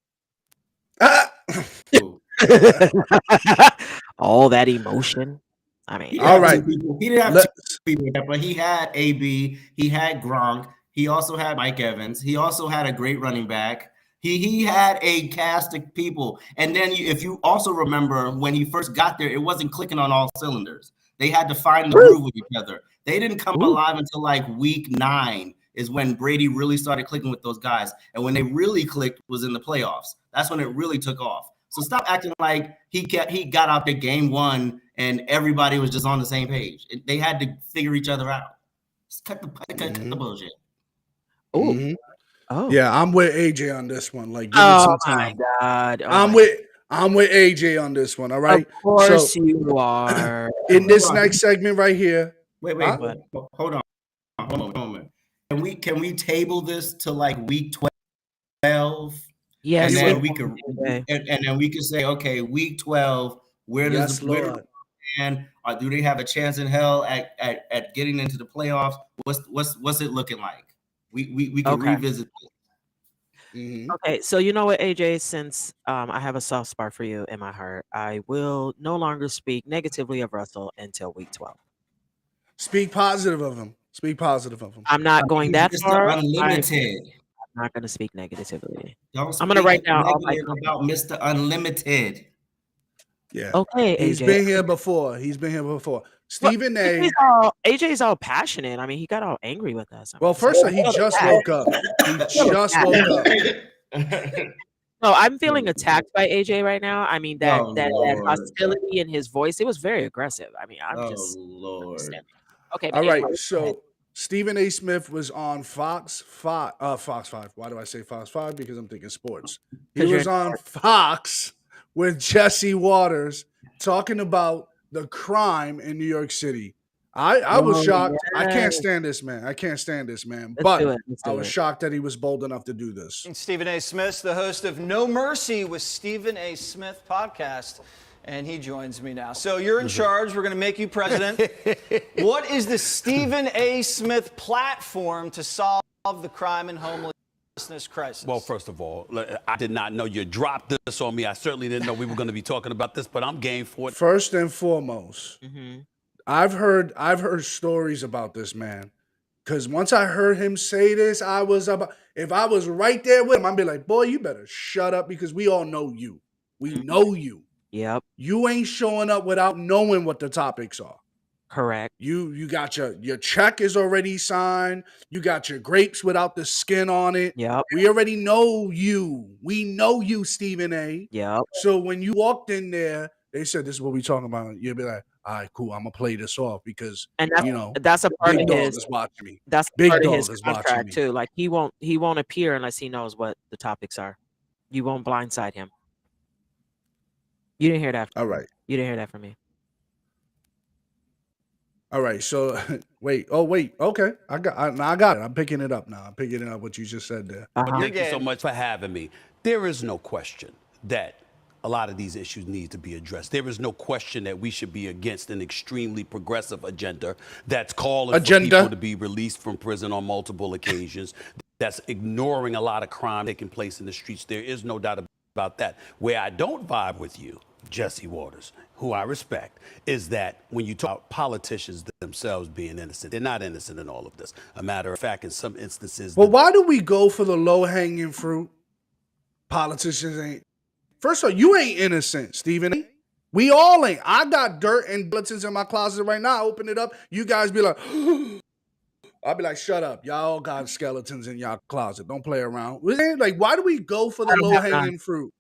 All that emotion. I mean, all right. He didn't have two people, but he had AB. He had Gronk. He also had Mike Evans. He also had a great running back. He had a cast of people. And then if you also remember when he first got there, it wasn't clicking on all cylinders. They had to find the groove with each other. They didn't come alive until like week 9 is when Brady really started clicking with those guys. And when they really clicked was in the playoffs. That's when it really took off. So stop acting like he got out there game 1 and everybody was just on the same page. They had to figure each other out. Just cut the bullshit. Mm-hmm. Oh yeah, I'm with AJ on this one. Like, give oh it some time. My God! I'm with AJ on this one. All right. Of course you are. In this next segment right here. Wait, hold on. Hold on. Can we table this to like week 12? Yes, and then we could and then we could say, okay, week 12, where does do they have a chance in hell at getting into the playoffs? What's it looking like? We can revisit this. Mm-hmm. Okay, so you know what, AJ, since I have a soft spot for you in my heart, I will no longer speak negatively of Russell until week 12. Speak positive of him. I'm not going that far. Unlimited. I'm not going to speak negatively. Don't I'm going to write down all my about Mr. Unlimited. Yeah. Okay, He's AJ. been here before. Stephen A. AJ's all passionate. I mean, he got all angry with us. Well, first he just woke up. No, I'm feeling attacked by AJ right now. I mean, that hostility in his voice, it was very aggressive. I mean, I'm just understanding. Okay. All right. So Stephen A. Smith was on Fox 5. Why do I say Fox 5? Because I'm thinking sports. He was on Fox with Jesse Waters talking about the crime in New York City. I was shocked. I can't stand this man. But I was shocked that he was bold enough to do this. Stephen A. Smith, the host of No Mercy with Stephen A. Smith podcast. And he joins me now. So you're in charge. We're going to make you president. What is the Stephen A. Smith platform to solve the crime and homelessness crisis? Well, first of all, I did not know you dropped this on me. I certainly didn't know we were going to be talking about this, but I'm game for it. First and foremost, I've heard stories about this man. Because once I heard him say this, if I was right there with him, I'd be like, boy, you better shut up because we all know you. We know you. Yep. You ain't showing up without knowing what the topics are. Correct. You got your check is already signed. You got your grapes without the skin on it. Yep. We already know you. We know you, Stephen A. Yep. So when you walked in there, they said this is what we talking about. You'll be like, all right, cool. I'm gonna play this off because that's a part Big of Dog his is watching me. That's Big part Dog of his is contract watching me too. Like he won't appear unless he knows what the topics are. You won't blindside him. You didn't hear that. All right. You didn't hear that from me. All right. So wait. Oh wait. Okay. I got it. I'm picking it up now. I'm picking it up what you just said there. But Uh-huh. thank you so much for having me. There is no question that a lot of these issues need to be addressed. There is no question that we should be against an extremely progressive agenda that's calling for people to be released from prison on multiple occasions, that's ignoring a lot of crime taking place in the streets. There is no doubt about that. Where I don't vibe with you, Jesse Waters, who I respect, is that when you talk about politicians themselves being innocent, they're not innocent in all of this. A matter of fact, in some instances, Well, why do we go for the low hanging fruit? Politicians ain't. First of all, you ain't innocent, Stephen. We all ain't. I got dirt and skeletons in my closet right now. I open it up. You guys be like, I'll be like, shut up. Y'all got skeletons in y'all closet. Don't play around. Like, why do we go for the I don't low have none. hanging fruit?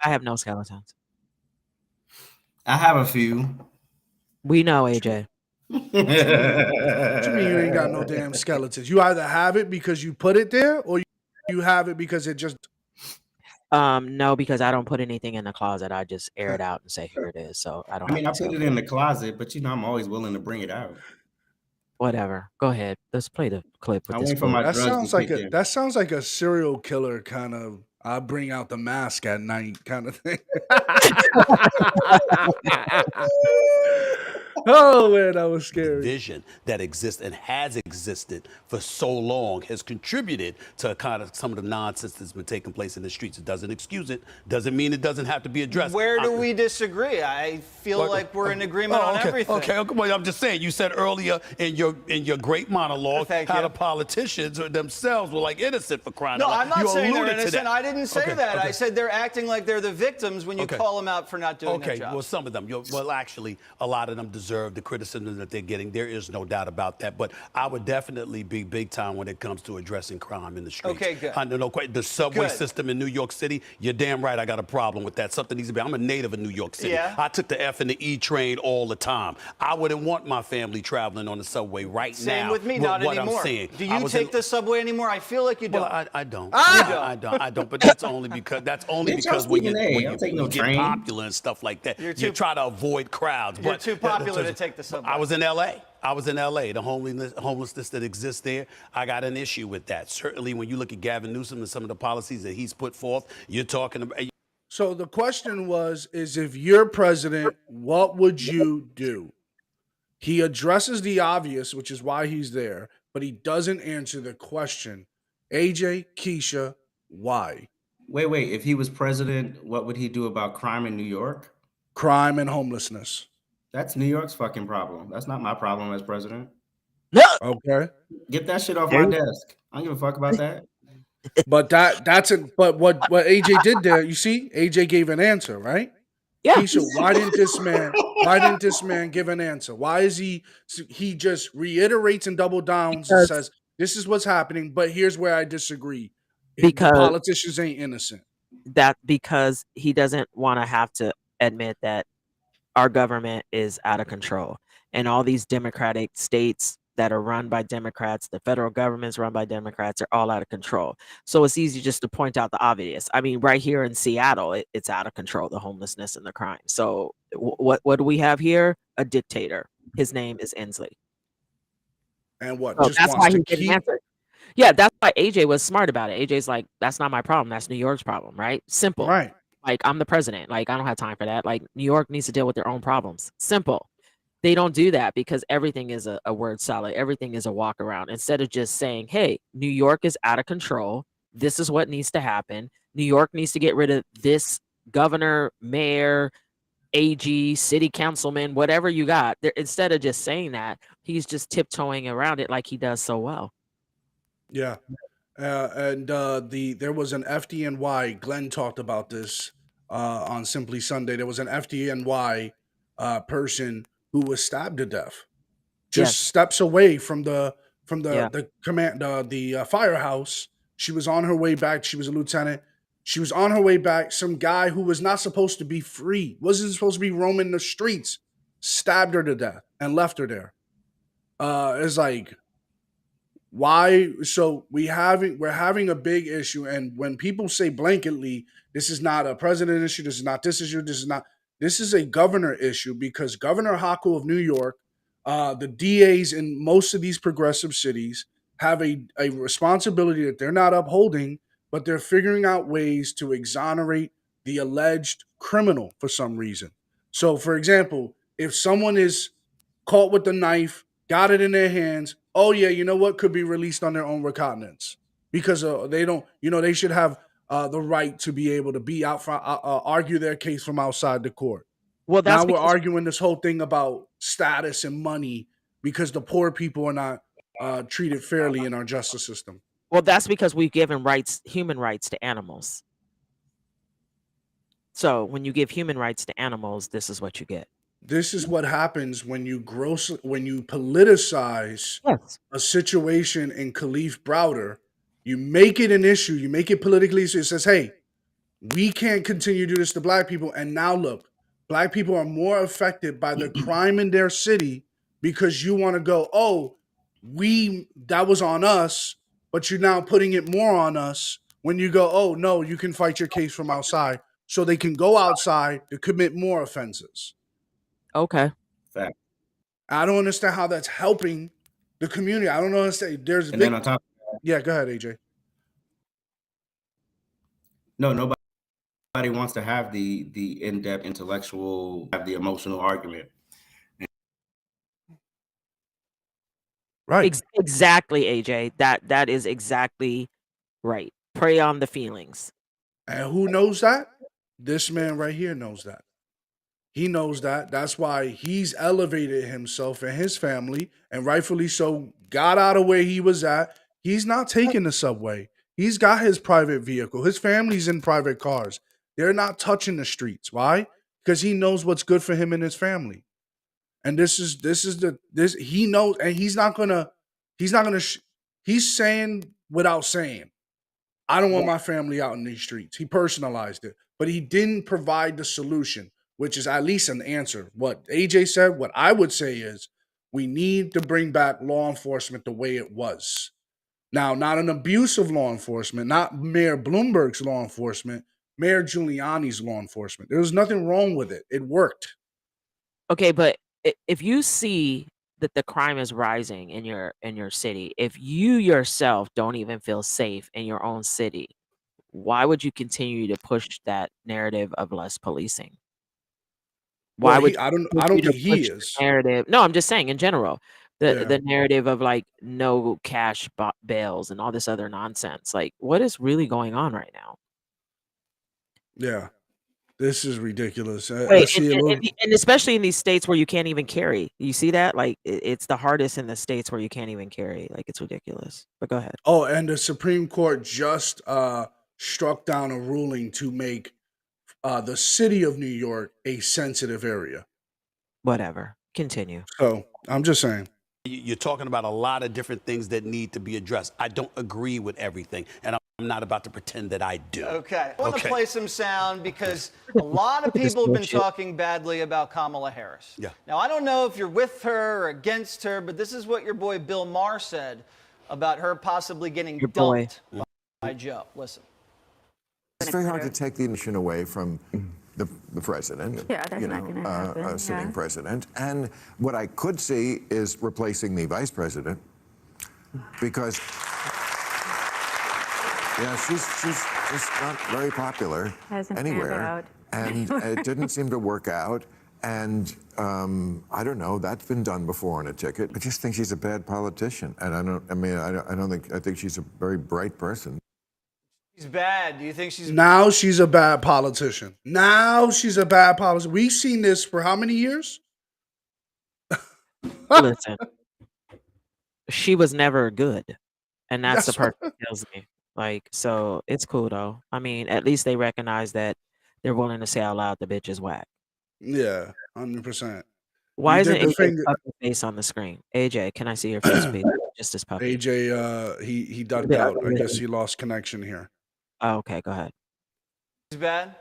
I have no skeletons. I have a few. We know, AJ. What you mean you ain't got no damn skeletons? You either have it because you put it there, or you have it because it just. No, because I don't put anything in the closet. I just air it out and say, here it is. So I don't I mean, I have put it in the closet, but I'm always willing to bring it out. Whatever. Go ahead. Let's play the clip with I this wait for fool. my That drugs sounds to like kick a in. that sounds like a serial killer kind of. I bring out the mask at night kind of thing. Oh man, that was scary. Vision that exists and has existed for so long has contributed to kind of some of the nonsense that's been taking place in the streets. It doesn't excuse it. Doesn't mean it doesn't have to be addressed. Where do we disagree? I feel like we're in agreement on everything. Okay, well, I'm just saying. You said earlier in your great monologue how the politicians themselves were like innocent for crying No, out loud. I'm not You saying they're alluded to innocent. that. I didn't say that. I said they're acting like they're the victims when you call them out for not doing their job. Well, some of them. Well, actually, a lot of them deserve the criticism that they're getting. There is no doubt about that. But I would definitely be big time when it comes to addressing crime in the streets. Okay, good. The subway system in New York City, you're damn right I got a problem with that. Something needs to be. I'm a native of New York City. Yeah. I took the F and the E train all the time. I wouldn't want my family traveling on the subway right now. Same with me, not what anymore. I'm saying. Do you take the subway anymore? I feel like you don't. Well, I don't. I don't. But that's only because when you get popular and stuff like that, you try to avoid crowds. You're too popular to take the subway. I was in L.A. The homelessness that exists there, I got an issue with that. Certainly, when you look at Gavin Newsom and some of the policies that he's put forth, you're talking about. So the question is if you're president, what would you do? He addresses the obvious, which is why he's there, but he doesn't answer the question. AJ, Keisha, why? Wait. If he was president, what would he do about crime in New York? Crime and homelessness. That's New York's fucking problem. That's not my problem as president. No. Okay. Get that shit off my desk. I don't give a fuck about that. But but what AJ did there, you see, AJ gave an answer, right? Yeah. Keisha, why didn't this man give an answer? Why is he just reiterates and double downs and says, this is what's happening, but here's where I disagree. Because the politicians ain't innocent. Because he doesn't want to have to admit that our government is out of control. And all these democratic states that are run by Democrats, the federal government's run by Democrats, are all out of control. So it's easy just to point out the obvious. I mean, right here in Seattle, it's out of control, the homelessness and the crime. So what do we have here? A dictator. His name is Inslee. And what? So just that's wants why to he didn't keep... answer. Yeah, that's why AJ was smart about it. AJ's like, that's not my problem. That's New York's problem, right? Simple. Right. Like, I'm the president. Like, I don't have time for that. Like, New York needs to deal with their own problems. Simple. They don't do that because everything is a word salad. Everything is a walk around. Instead of just saying, hey, New York is out of control. This is what needs to happen. New York needs to get rid of this governor, mayor, AG, city councilman, whatever you got. Instead of just saying that, he's just tiptoeing around it like he does so well. Yeah. And there was an FDNY. Glenn talked about this on Simply Sunday. There was an FDNY person who was stabbed to death. Just steps away from the firehouse. She was on her way back. She was a lieutenant. She was on her way back. Some guy who was not supposed to be free, wasn't supposed to be roaming the streets, stabbed her to death and left her there. It's like, why? So we're having a big issue, and when people say blanketly, this is not a president issue, this is not this issue, this is a governor issue, because Governor Hochul of New York the DAs in most of these progressive cities have a responsibility that they're not upholding, but they're figuring out ways to exonerate the alleged criminal for some reason. So, for example, if someone is caught with the knife, got it in their hands, oh yeah, you know what, could be released on their own recognizance because they don't, they should have the right to be able to be out for argue their case from outside the court. Well, Now that's we're because arguing this whole thing about status and money because the poor people are not treated fairly in our justice system. we've given human rights to animals. So when you give human rights to animals, this is what you get. This is what happens when you politicize Yes. a situation in Khalif Browder. You make it an issue. You make it politically. So it says, hey, we can't continue to do this to black people. And now look, black people are more affected by the crime in their city because you want to go, oh, that was on us, but you're now putting it more on us when you go, oh, no, you can fight your case from outside. So they can go outside to commit more offenses. Okay. Fact. I don't understand how that's helping the community. I don't understand. Then on top of that, yeah, go ahead, AJ. No, nobody wants to have the in-depth intellectual, have the emotional argument. Right. Exactly, AJ. That is exactly right. Prey on the feelings. And who knows that? This man right here knows that. He knows that. That's why he's elevated himself and his family, and rightfully so, got out of where he was at. He's not taking the subway. He's got his private vehicle. His family's in private cars. They're not touching the streets. Why? Because he knows what's good for him and his family. And this he knows, and he's saying without saying, I don't want my family out in these streets. He personalized it, but he didn't provide the solution, which is at least an answer. What AJ said, what I would say is we need to bring back law enforcement the way it was. Now, not an abuse of law enforcement, not Mayor Bloomberg's law enforcement, Mayor Giuliani's law enforcement. There was nothing wrong with it. It worked. Okay, but if you see that the crime is rising in your city, if you yourself don't even feel safe in your own city, why would you continue to push that narrative of less policing? Why would I don't continue to think he push the is. narrative? No, I'm just saying in general, Yeah. the narrative of like no cash bails and all this other nonsense. Like, what is really going on right now? Yeah. This is ridiculous. Wait, and especially in these states where you can't even carry. You see that? Like, it's the hardest in the states where you can't even carry. Like, it's ridiculous. But go ahead. Oh, and the Supreme Court just struck down a ruling to make the city of New York a sensitive area. Whatever. Continue. So I'm just saying. You're talking about a lot of different things that need to be addressed. I don't agree with everything, and I'm not about to pretend that I do. Okay. I want to play some sound because a lot of people have been talking badly about Kamala Harris. Yeah. Now, I don't know if you're with her or against her, but this is what your boy Bill Maher said about her possibly getting dumped by Joe. Listen. It's very hard to take the nation away from the president, a sitting president. And what I could see is replacing the vice president because, she's just not very popular anywhere. And it didn't seem to work out. And I don't know, that's been done before on a ticket. I just think she's a bad politician. And I think she's a very bright person. She's bad. Do you think she's now she's a bad politician? Now she's a bad politician. We've seen this for how many years? Listen, she was never good, and that's the part that kills me. Like, so it's cool though. I mean, at least they recognize that they're willing to say out loud the bitch is whack. Yeah, 100%. Why isn't AJ's puppy face on the screen? AJ, can I see your face, please? Just as puppy. AJ, he ducked out. I guess he lost connection here. Oh, okay, go ahead. She's bad?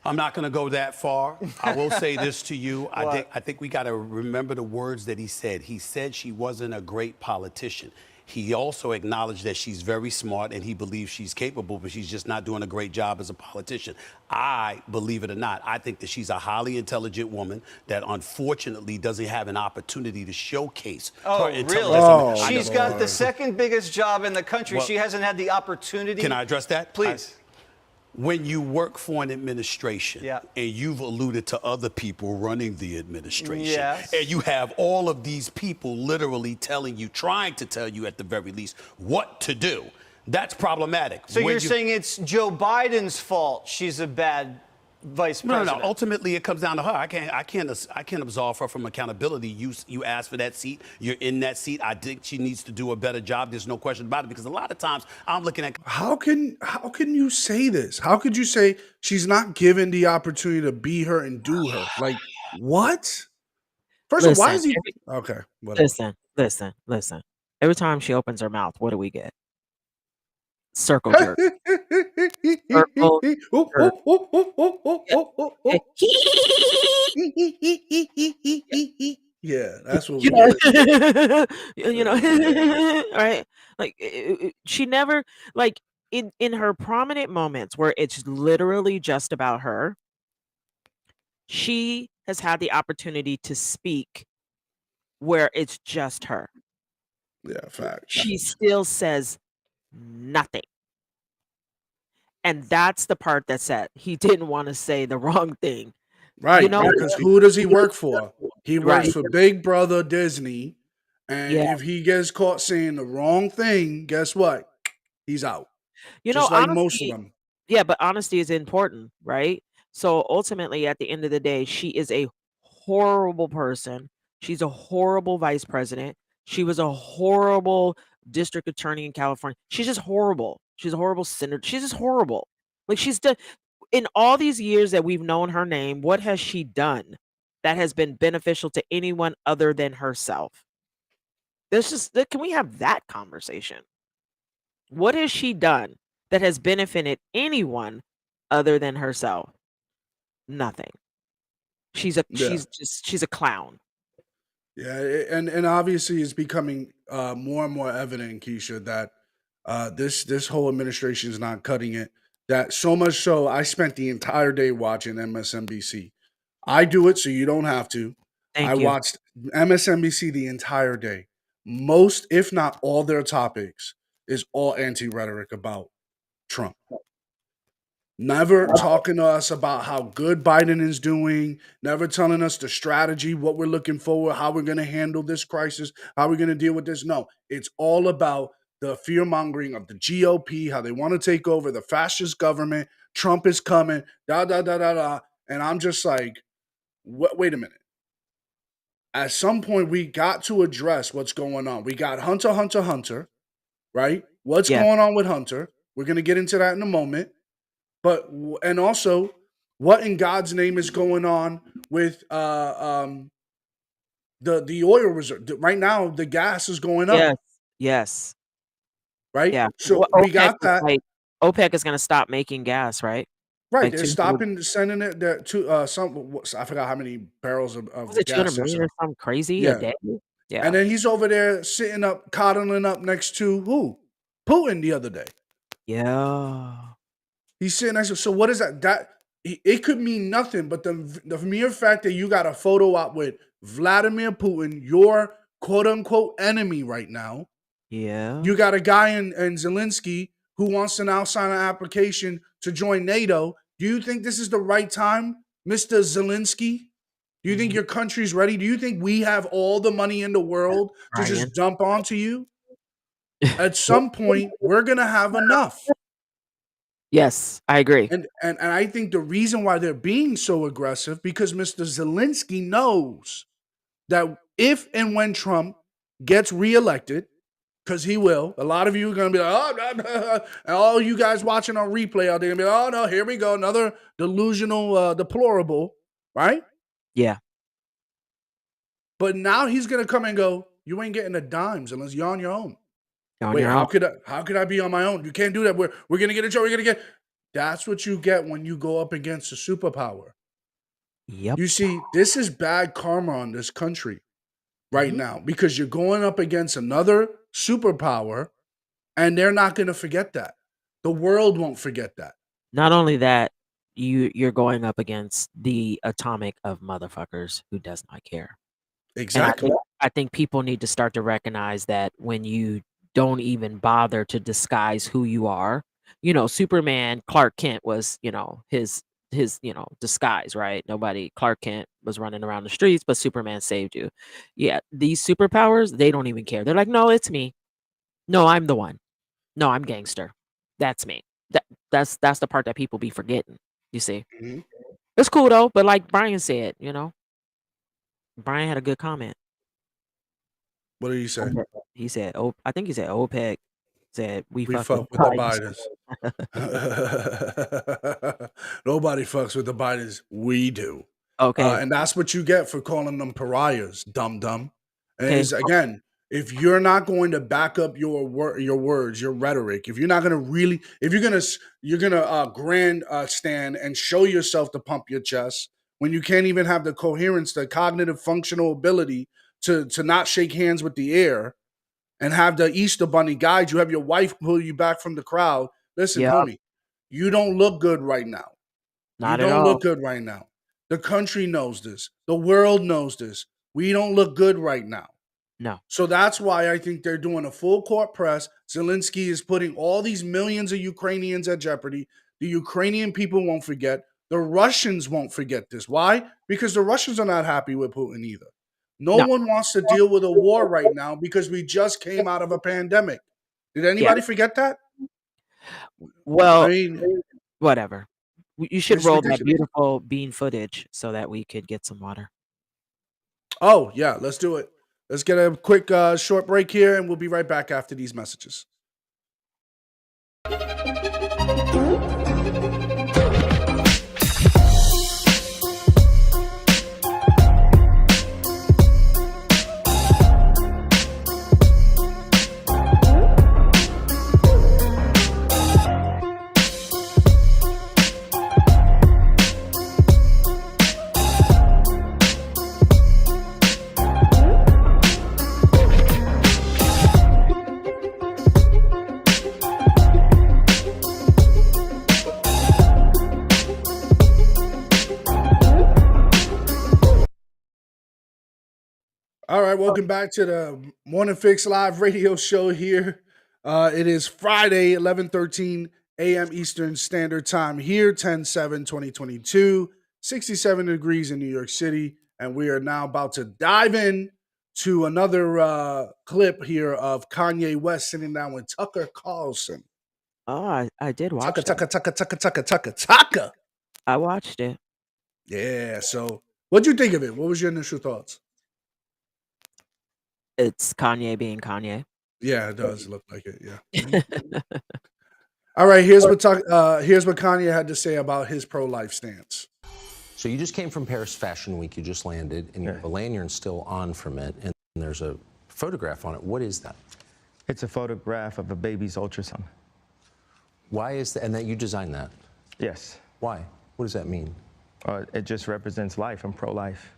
I'm not going to go that far. I will say this to you. I think we got to remember the words that he said. He said she wasn't a great politician. He also acknowledged that she's very smart and he believes she's capable, but she's just not doing a great job as a politician. I, believe it or not, I think that she's a highly intelligent woman that unfortunately doesn't have an opportunity to showcase her intelligence. She's got the second biggest job in the country. Well, she hasn't had the opportunity. Can I address that? Please. When you work for an administration and you've alluded to other people running the administration, and you have all of these people literally telling you, trying to tell you at the very least what to do, that's problematic. So you're saying it's Joe Biden's fault she's a bad vice president? No. Ultimately, it comes down to her. I can't absolve her from accountability. You asked for that seat. You're in that seat. I think she needs to do a better job. There's no question about it. Because a lot of times I'm looking at how can you say this? How could you say she's not given the opportunity to be her and do her? Like what? First of all, why is he okay? Whatever. Listen. Every time she opens her mouth, what do we get? Circle jerk. Circle jerk. Yeah, that's what we get. You know, right? Like she never, like in her prominent moments where it's literally just about her, she has had the opportunity to speak where it's just her. Yeah, fact. She still says nothing. And that's the part that said he didn't want to say the wrong thing. Right, You know, because who does he work for? He works Right. for Big Brother Disney, and Yeah. if he gets caught saying the wrong thing, guess what? He's out. You know, Just like most of honesty, them. yeah, but honesty is important, right? So ultimately, at the end of the day, she is a horrible person. She's a horrible vice president. She was a horrible district attorney in California. She's just horrible. She's a horrible senator. She's just horrible. Like she's done in all these years that we've known her name, what has she done that has been beneficial to anyone other than herself? Can we have that conversation? What has she done that has benefited anyone other than herself? Nothing. She's a clown. Yeah, and obviously it's becoming more and more evident, Keisha, that this whole administration is not cutting it. That so much so, I spent the entire day watching MSNBC. I do it so you don't have to. Thank I you. watched MSNBC the entire day. Most, if not all, their topics is all anti-rhetoric about Trump. Never talking to us about how good Biden is doing, never telling us the strategy, what we're looking forward, how we're going to handle this crisis, how we're going to deal with this. No, it's all about the fear mongering of the GOP, how they want to take over the fascist government. Trump is coming, da da da da da. And I'm just like, wait a minute. At some point, we got to address what's going on. We got Hunter, right? What's going on with Hunter? We're going to get into that in a moment. But and also, what in God's name is going on with the oil reserve? Right now, the gas is going up. Yes. Right. Yeah. So Well, we got that. OPEC is going to stop making gas, right? Right. Like They're 200 stopping sending it there to some. I forgot how many barrels of was it 200 gas. million or something crazy a Yeah. day? Yeah. And then he's over there sitting up, coddling up next to who? Putin the other day. Yeah. He's sitting next to. So what is that? It could mean nothing, but the mere fact that you got a photo op with Vladimir Putin, your quote unquote enemy right now. Yeah. You got a guy in Zelensky who wants to now sign an application to join NATO. Do you think this is the right time, Mr. Zelensky? Do you think your country's ready? Do you think we have all the money in the world to just dump onto you? At some point, we're gonna have enough. Yes, I agree. And I think the reason why they're being so aggressive because Mr. Zelensky knows that if and when Trump gets reelected, because he will, a lot of you are going to be like, oh, and all you guys watching on replay out there going to be like, oh, no, here we go, another delusional, deplorable, right? Yeah. But now he's going to come and go, you ain't getting the dimes unless you're on your own. Wait, your how own. could I be on my own? You can't do that. We're going to get in trouble. We're going to get. That's what you get when you go up against a superpower. Yep. You see, this is bad karma on this country. right now because you're going up against another superpower, and they're not going to forget that. The world won't forget that. Not only that, you're going up against the atomic of motherfuckers who does not care. And Exactly. I think people need to start to recognize that when you don't even bother to disguise who you are. You know, Superman, Clark Kent was, his disguise, right? Clark Kent was running around the streets, but Superman saved you. Yeah, these superpowers, they don't even care. They're like, "No, it's me. No, I'm the one. No, I'm gangster. That's me." That's the part that people be forgetting, you see? Mhm. It's cool though, but like Brian said, Brian had a good comment. What did he say? He said, "Oh, I think he said OPEC said we We fuck with fuck with the Bidens." Bidens. Nobody fucks with the Bidens. We do. Okay. And that's what you get for calling them pariahs, dum dum. And Okay. it's again, if you're not going to back up your words, your rhetoric, if you're not going to really, if you're gonna stand and show yourself to pump your chest when you can't even have the coherence, the cognitive functional ability to not shake hands with the air and have the Easter Bunny guide you, have your wife pull you back from the crowd. Listen, Yep. homie, you don't look good right now. You Not at don't all. look good right now. The country knows this. The world knows this. We don't look good right now. No. So that's why I think they're doing a full court press. Zelensky is putting all these millions of Ukrainians at jeopardy. The Ukrainian people won't forget. The Russians won't forget this. Why? Because the Russians are not happy with Putin either. No one wants to deal with a war right now because we just came out of a pandemic. Did anybody forget that? Well, I mean, whatever. You should it's roll that ridiculous. beautiful bean footage so that we could get some water. Oh, yeah, let's do it. Let's get a quick short break here, and we'll be right back after these messages. All right, welcome back to the Morning Fix Live radio show here. It is Friday, 11:13 a.m. Eastern Standard Time here, 10/7/2022, 67 degrees in New York City, and we are now about to dive in to another clip here of Kanye West sitting down with Tucker Carlson. Oh, I did watch Tucker. I watched it. Yeah, so what'd you think of it? What was your initial thoughts? It's Kanye being Kanye. Yeah, it does look like it. Yeah. All right. Here's what Kanye had to say about his pro-life stance. So you just came from Paris Fashion Week. You just landed, and you have a lanyard still on from it, and there's a photograph on it. What is that? It's a photograph of a baby's ultrasound. Why is that? And that you designed that? Yes. Why? What does that mean? It just represents life and pro-life.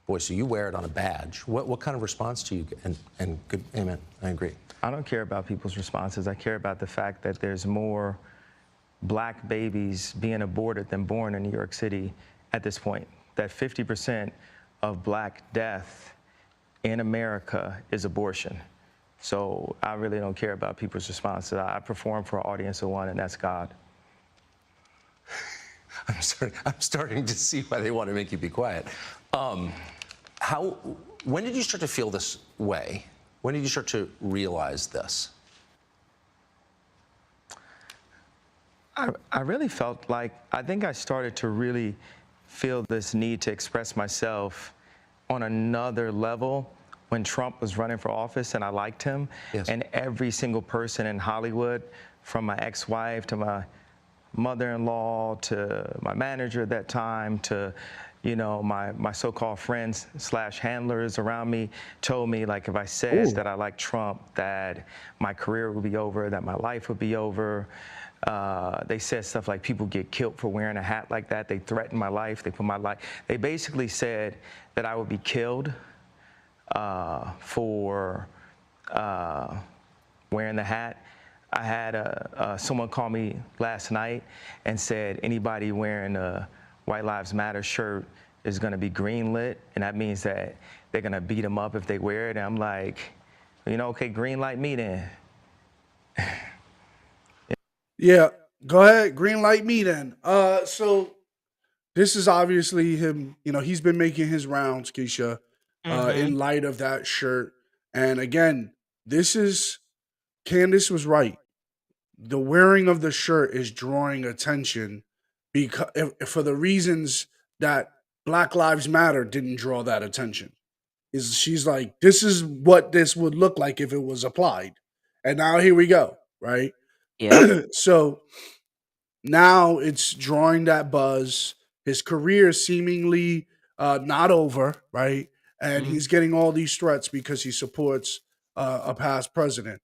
Boy, so you wear it on a badge. What kind of response do you get? And good, amen, I agree. I don't care about people's responses. I care about the fact that there's more black babies being aborted than born in New York City at this point. That 50% of black death in America is abortion. So I really don't care about people's responses. I perform for an audience of one, and that's God. I'm starting to see why they want to make you be quiet. When did you start to feel this way? When did you start to realize this? I really felt like, I think I started to really feel this need to express myself on another level when Trump was running for office and I liked him. Yes. And every single person in Hollywood, from my ex-wife to my mother-in-law to my manager at that time to my so-called friends / handlers around me, told me, like, if I said that I like Trump, that my career would be over, that my life would be over. They said stuff like people get killed for wearing a hat like that. They threatened my life. They basically said that I would be killed for wearing the hat. I had someone call me last night and said anybody wearing a White Lives Matter shirt is going to be greenlit, and that means that they're going to beat them up if they wear it. And I'm like, okay, green light me then. Yeah, go ahead, green light me then. So this is obviously him. He's been making his rounds, Keisha, Mm-hmm. in light of that shirt. And again, Candace was right. The wearing of the shirt is drawing attention because for the reasons that Black Lives Matter didn't draw that attention. She's like, this is what this would look like if it was applied. And now here we go, right? Yep. So now it's drawing that buzz. His career is seemingly not over, right? And Mm-hmm. he's getting all these threats because he supports a past president.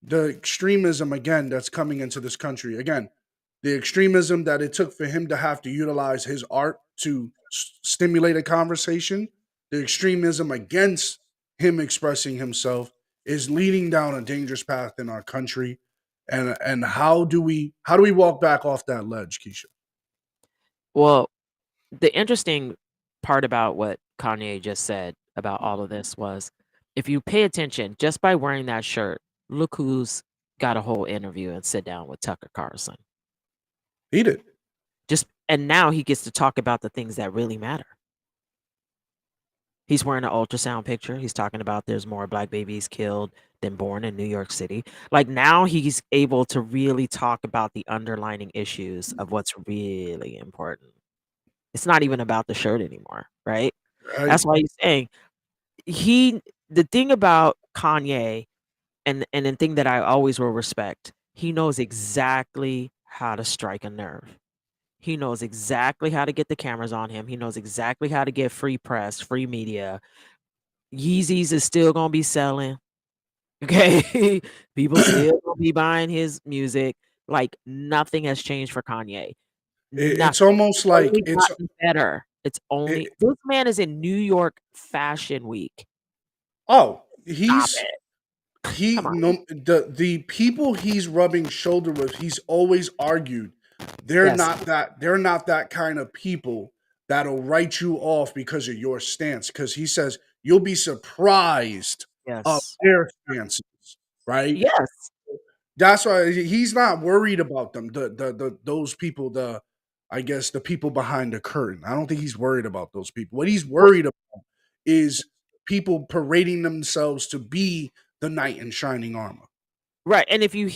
The extremism, again, that's coming into this country, again, the extremism that it took for him to have to utilize his art to stimulate a conversation, the extremism against him expressing himself is leading down a dangerous path in our country. And how do we walk back off that ledge, Keisha? Well, the interesting part about what Kanye just said about all of this was if you pay attention, just by wearing that shirt, look who's got a whole interview and sit down with Tucker Carlson. He did. And now he gets to talk about the things that really matter. He's wearing an ultrasound picture. He's talking about there's more black babies killed than born in New York City. Like now he's able to really talk about the underlining issues of what's really important. It's not even about the shirt anymore, right? Right. That's why he's saying the thing about Kanye and the thing that I always will respect, he knows exactly how to strike a nerve. He knows exactly how to get the cameras on him. He knows exactly how to get free press, free media. Yeezys is still gonna be selling. Okay. People still gonna be buying his music. Like nothing has changed for Kanye. It's Nothing. almost It's like only gotten better. It's only this man is in New York Fashion Week. Oh, Stop it. Come on. The people he's rubbing shoulder with, he's always argued they're Yes. not that kind of people that'll write you off because of your stance. Because he says you'll be surprised of Yes. their stances, right? Yes. That's why he's not worried about them. Those people, I guess the people behind the curtain. I don't think he's worried about those people. What he's worried about is people parading themselves to be the knight in shining armor. Right. And if you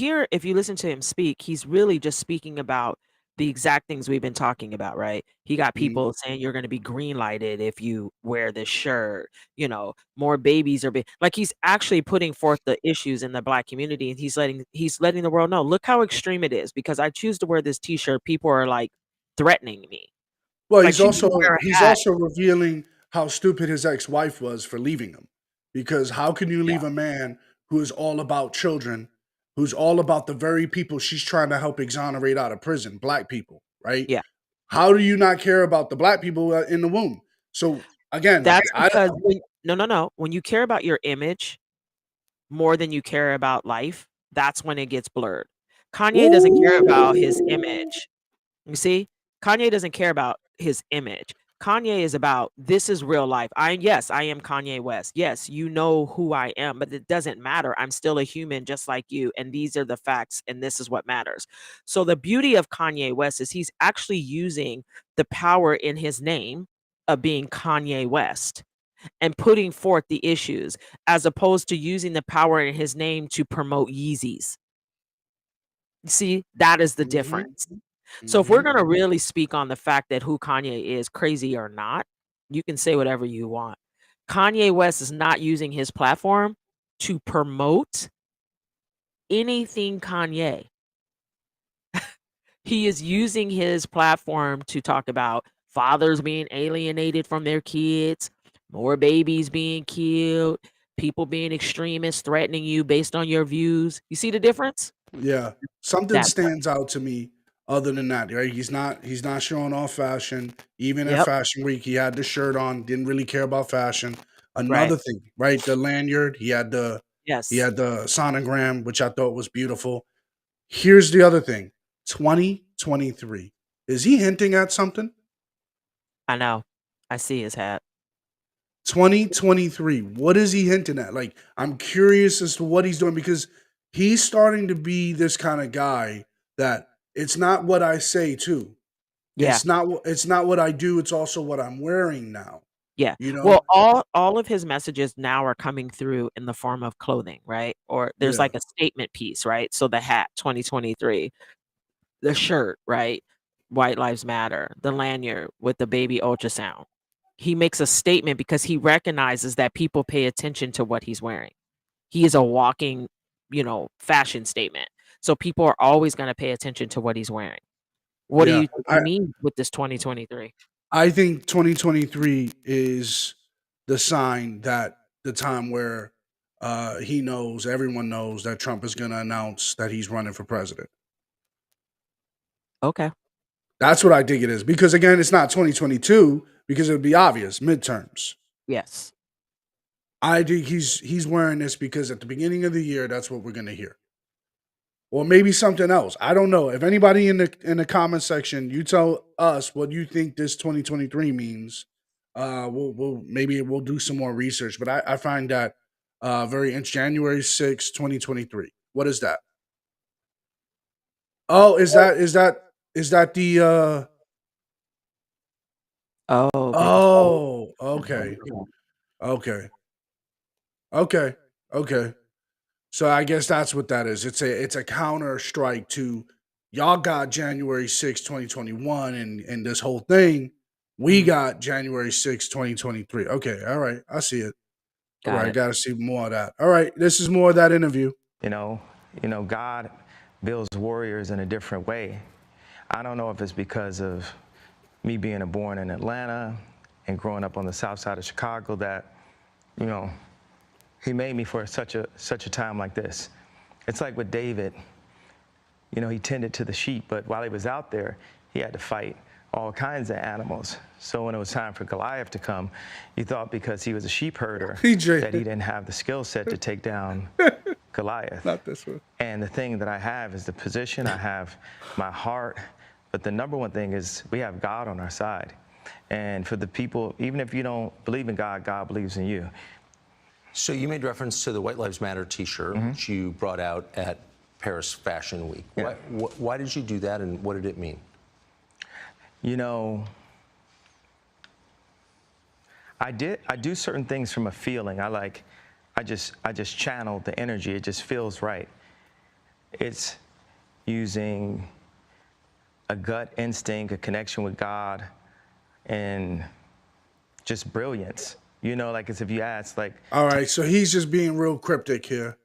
listen to him speak, he's really just speaking about the exact things we've been talking about, right? He got people saying you're going to be green lighted if you wear this shirt, more babies are like he's actually putting forth the issues in the black community and he's letting the world know, look how extreme it is because I choose to wear this t-shirt, people are like threatening me. Well, Like she can wear a he's hat. also revealing how stupid his ex-wife was for leaving him. Because how can you leave a man who is all about children, who's all about the very people she's trying to help exonerate out of prison, black people, right? Yeah. How do you not care about the black people in the womb? So again, That's because no. When you care about your image more than you care about life, that's when it gets blurred. Kanye doesn't care about his image. You see? Kanye doesn't care about his image. Kanye is about this is real life. I am Kanye West. Yes, you know who I am, but it doesn't matter. I'm still a human just like you and these are the facts and this is what matters. So the beauty of Kanye West is he's actually using the power in his name of being Kanye West and putting forth the issues as opposed to using the power in his name to promote Yeezys. See, that is the difference. So if we're going to really speak on the fact that who Kanye is, crazy or not, you can say whatever you want. Kanye West is not using his platform to promote anything Kanye. He is using his platform to talk about fathers being alienated from their kids, more babies being killed, people being extremists, threatening you based on your views. You see the difference? Yeah. Something That's stands out to me other than that, right? He's not showing off fashion. Even at Yep. Fashion Week, he had the shirt on, didn't really care about fashion. Another Right. thing, right? The lanyard. He had the Yes. sonogram, which I thought was beautiful. Here's the other thing. 2023. Is he hinting at something? I know. I see his hat. 2023. What is he hinting at? Like, I'm curious as to what he's doing because he's starting to be this kind of guy that it's not what I say too. Yeah. It's not what I do, it's also what I'm wearing now. Yeah. You Well, know? all of his messages now are coming through in the form of clothing, right? Or there's Yeah. like a statement piece, right? So the hat, 2023, the shirt, right? White Lives Matter, the lanyard with the baby ultrasound. He makes a statement because he recognizes that people pay attention to what he's wearing. He is a walking, fashion statement. So people are always going to pay attention to what he's wearing. What do Yeah. you think he means with this 2023? I think 2023 is the sign that the time where everyone knows that Trump is going to announce that he's running for president. Okay. That's what I think it is. Because again, it's not 2022 because it would be obvious midterms. Yes. I think he's wearing this because at the beginning of the year, that's what we're going to hear. Or maybe something else. I don't know. If anybody in the comment section, you tell us what you think this 2023 means. We'll do some more research. But I find that very interesting. January 6, 2023. What is that? Oh, is that the Oh, oh, okay. Okay. Okay. Okay. So I guess that's what that is. It's a counter strike to y'all got January 6, 2021 and this whole thing. We got January 6, 2023. Okay, all right. I see it. All Got right, it. gotta see more of that. All right, this is more of that interview. You know, God builds warriors in a different way. I don't know if it's because of me being born in Atlanta and growing up on the south side of Chicago that, he made me for such a time like this. It's like with David, he tended to the sheep, but while he was out there, he had to fight all kinds of animals. So when it was time for Goliath to come, you thought because he was a sheep herder that he didn't have the skill set to take down Goliath. Not this one. And the thing that I have is the position, I have my heart, but the number one thing is we have God on our side. And for the people, even if you don't believe in God, God believes in you. So you made reference to the White Lives Matter T-shirt, which you brought out at Paris Fashion Week. Yeah. Why did you do that, and what did it mean? I do certain things from a feeling. I just channel the energy. It just feels right. It's using a gut instinct, a connection with God, and just brilliance. Like as if you ask, like. All right, so he's just being real cryptic here.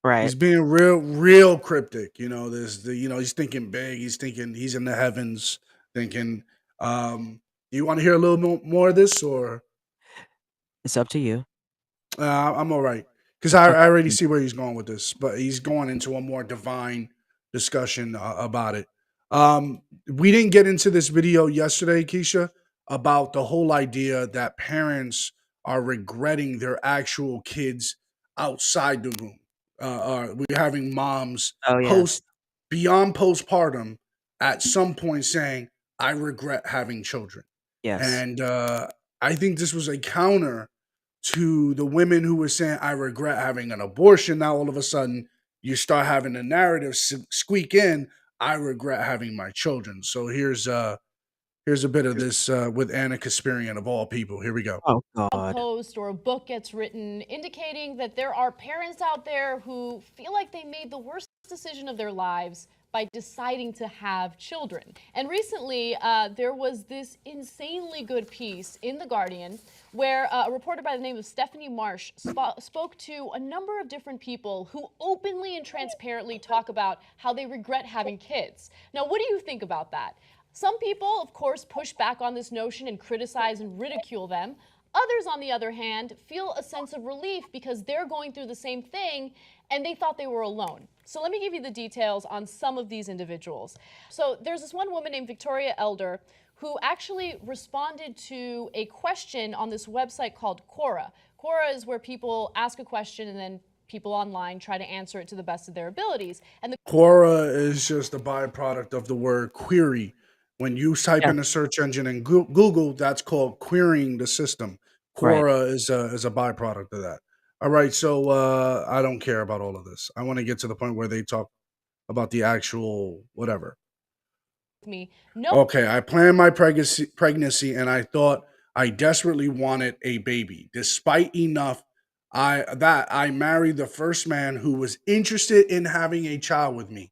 Right. He's being real cryptic. He's thinking big. He's thinking he's in the heavens. Thinking, you want to hear a little more of this, or It's up to you. I'm all right because I already see where he's going with this, but he's going into a more divine discussion about it. We didn't get into this video yesterday, Keisha, about the whole idea that parents are regretting their actual kids outside the womb. We're having moms Oh, yes. beyond postpartum at some point saying, "I regret having children," Yes. and I think this was a counter to the women who were saying, "I regret having an abortion." Now all of a sudden, you start having the narrative squeak in, "I regret having my children." So here's a bit of this with Anna Kasparian of all people. Here we go. Oh, God. Post or a book gets written indicating that there are parents out there who feel like they made the worst decision of their lives by deciding to have children. And recently, there was this insanely good piece in The Guardian where a reporter by the name of Stephanie Marsh spoke to a number of different people who openly and transparently talk about how they regret having kids. Now, what do you think about that? Some people, of course, push back on this notion and criticize and ridicule them. Others, on the other hand, feel a sense of relief because they're going through the same thing and they thought they were alone. So let me give you the details on some of these individuals. So there's this one woman named Victoria Elder who actually responded to a question on this website called Quora. Quora is where people ask a question and then people online try to answer it to the best of their abilities. And the Quora is just a byproduct of the word query. When you type in a search engine in Google, that's called querying the system. Right. Quora is a byproduct of that. All right, so I don't care about all of this. I want to get to the point where they talk about the actual whatever. me, no. Okay, I planned my pregnancy, and I thought I desperately wanted a baby. Despite enough, I married the first man who was interested in having a child with me,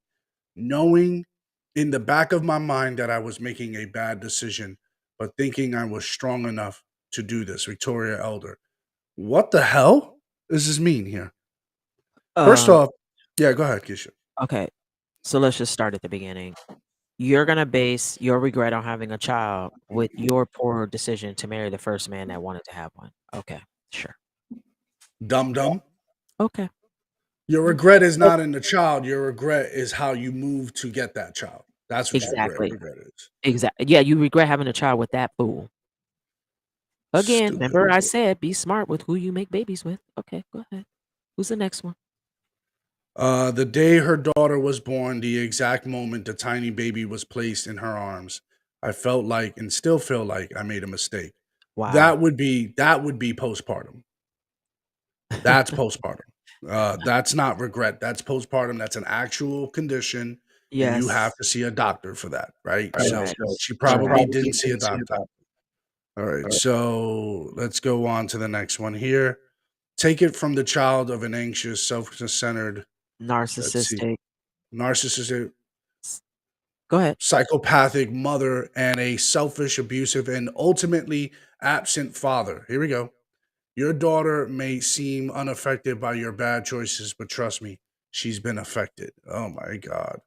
knowing in the back of my mind that I was making a bad decision, but thinking I was strong enough to do this. Victoria Elder. What the hell does this mean here? First Um, off, yeah, go ahead, Keisha. okay. So let's just start at the beginning. You're gonna base your regret on having a child with your poor decision to marry the first man that wanted to have one. Okay, sure. Dum. Okay. Your regret is not in the child. Your regret is how you move to get that child. That's what your Exactly. regret is. Exactly. Yeah, you regret having a child with that fool. Again, Stupid. remember I said be smart with who you make babies with. Okay, go ahead. Who's the next one? The day her daughter was born, the exact moment the tiny baby was placed in her arms, I felt like and still feel like I made a mistake. Wow. That would be postpartum. That's postpartum. That's not regret. That's postpartum. That's an actual condition, and you have Yes. to see a doctor for that, right? So Correct. she probably Correct. didn't see a doctor. All right, so let's go on to the next one here. Take it from the child of an anxious, self-centered, let's see, Narcissistic. narcissistic, Go ahead. psychopathic mother and a selfish, abusive, and ultimately absent father. Here we go. Your daughter may seem unaffected by your bad choices, but trust me, she's been affected. Oh my God.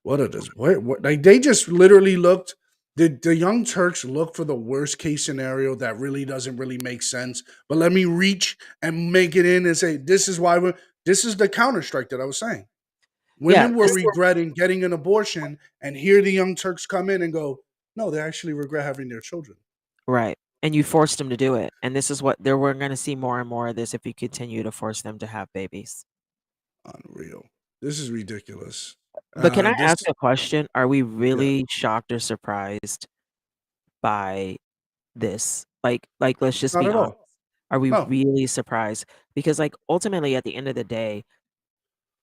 What are this? What like they just literally looked. Did the Young Turks look for the worst case scenario that really doesn't really make sense? But let me reach and make it in and say, this is why this is the counter strike that I was saying. Yeah. Women were regretting getting an abortion, and here the Young Turks come in and go, no, they actually regret having their children. Right. And you forced them to do it. And this is what we're going to see more and more of this if you continue to force them to have babies. Unreal. This is ridiculous. But can I This, ask a question? Are we yeah, really shocked or surprised by this? Like let's just not be at honest. all. Are we No. really surprised? Because like ultimately at the end of the day,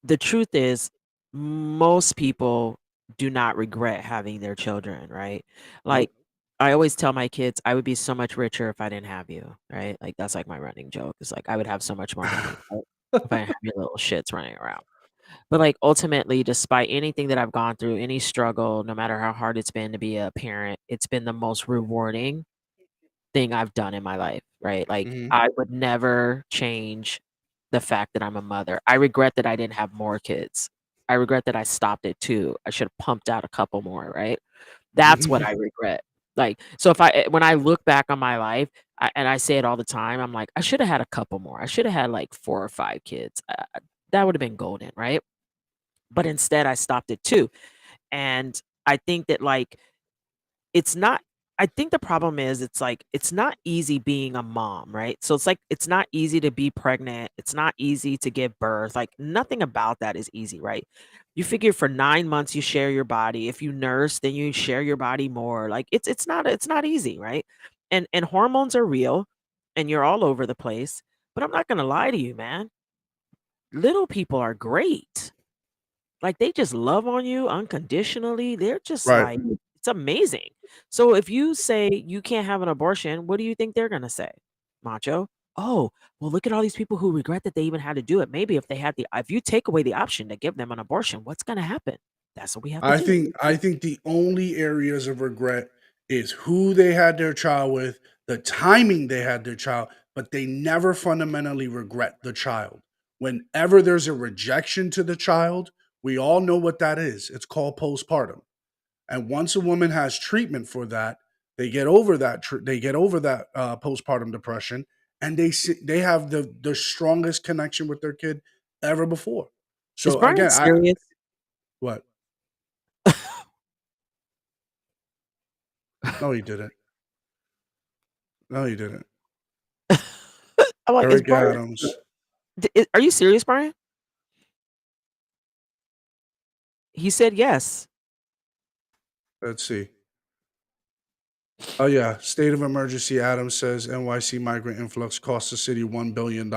the truth is most people do not regret having their children, right? Like Nope. I always tell my kids I would be so much richer if I didn't have you, right? Like that's like my running joke. It's like I would have so much more money right, if I didn't have your little shits running around. But like ultimately, despite anything that I've gone through, any struggle, no matter how hard it's been to be a parent, it's been the most rewarding thing I've done in my life, right? Like Mhm. I would never change the fact that I'm a mother. I regret that I didn't have more kids. I regret that I stopped at 2. I should have pumped out a couple more, right? That's what I regret. Like, so if when I look back on my life, and I say it all the time, I'm like, I should have had a couple more. I should have had like 4 or 5 kids. That would have been golden, right? But instead, I stopped at 2. And I think that like it's not I think the problem is it's like it's not easy being a mom, right? So it's like it's not easy to be pregnant. It's not easy to give birth. Like nothing about that is easy, right? You figure for 9 months you share your body. If you nurse, then you share your body more. Like it's not easy, right? And hormones are real and you're all over the place. But I'm not gonna lie to you, man. Little people are great. Like, they just love on you unconditionally. They're just Right. like it's amazing. So if you say you can't have an abortion, what do you think they're gonna say? Macho? Oh, well, look at all these people who regret that they even had to do it. Maybe if you take away the option to give them an abortion, what's gonna happen? That's what we have to do. I think the only areas of regret is who they had their child with, the timing they had their child, but they never fundamentally regret the child. Whenever there's a rejection to the child, we all know what that is. It's called postpartum. And once a woman has treatment for that, they get over that. They get over that postpartum depression, and they have the strongest connection with their kid ever before. Is So Brian again, serious? what? No, he didn't. No, he didn't. I'm like, is Eric Brian? Adams. Are you serious, Brian? He said yes. Let's see. Oh yeah, state of emergency. Adams says NYC migrant influx costs the city $1 billion.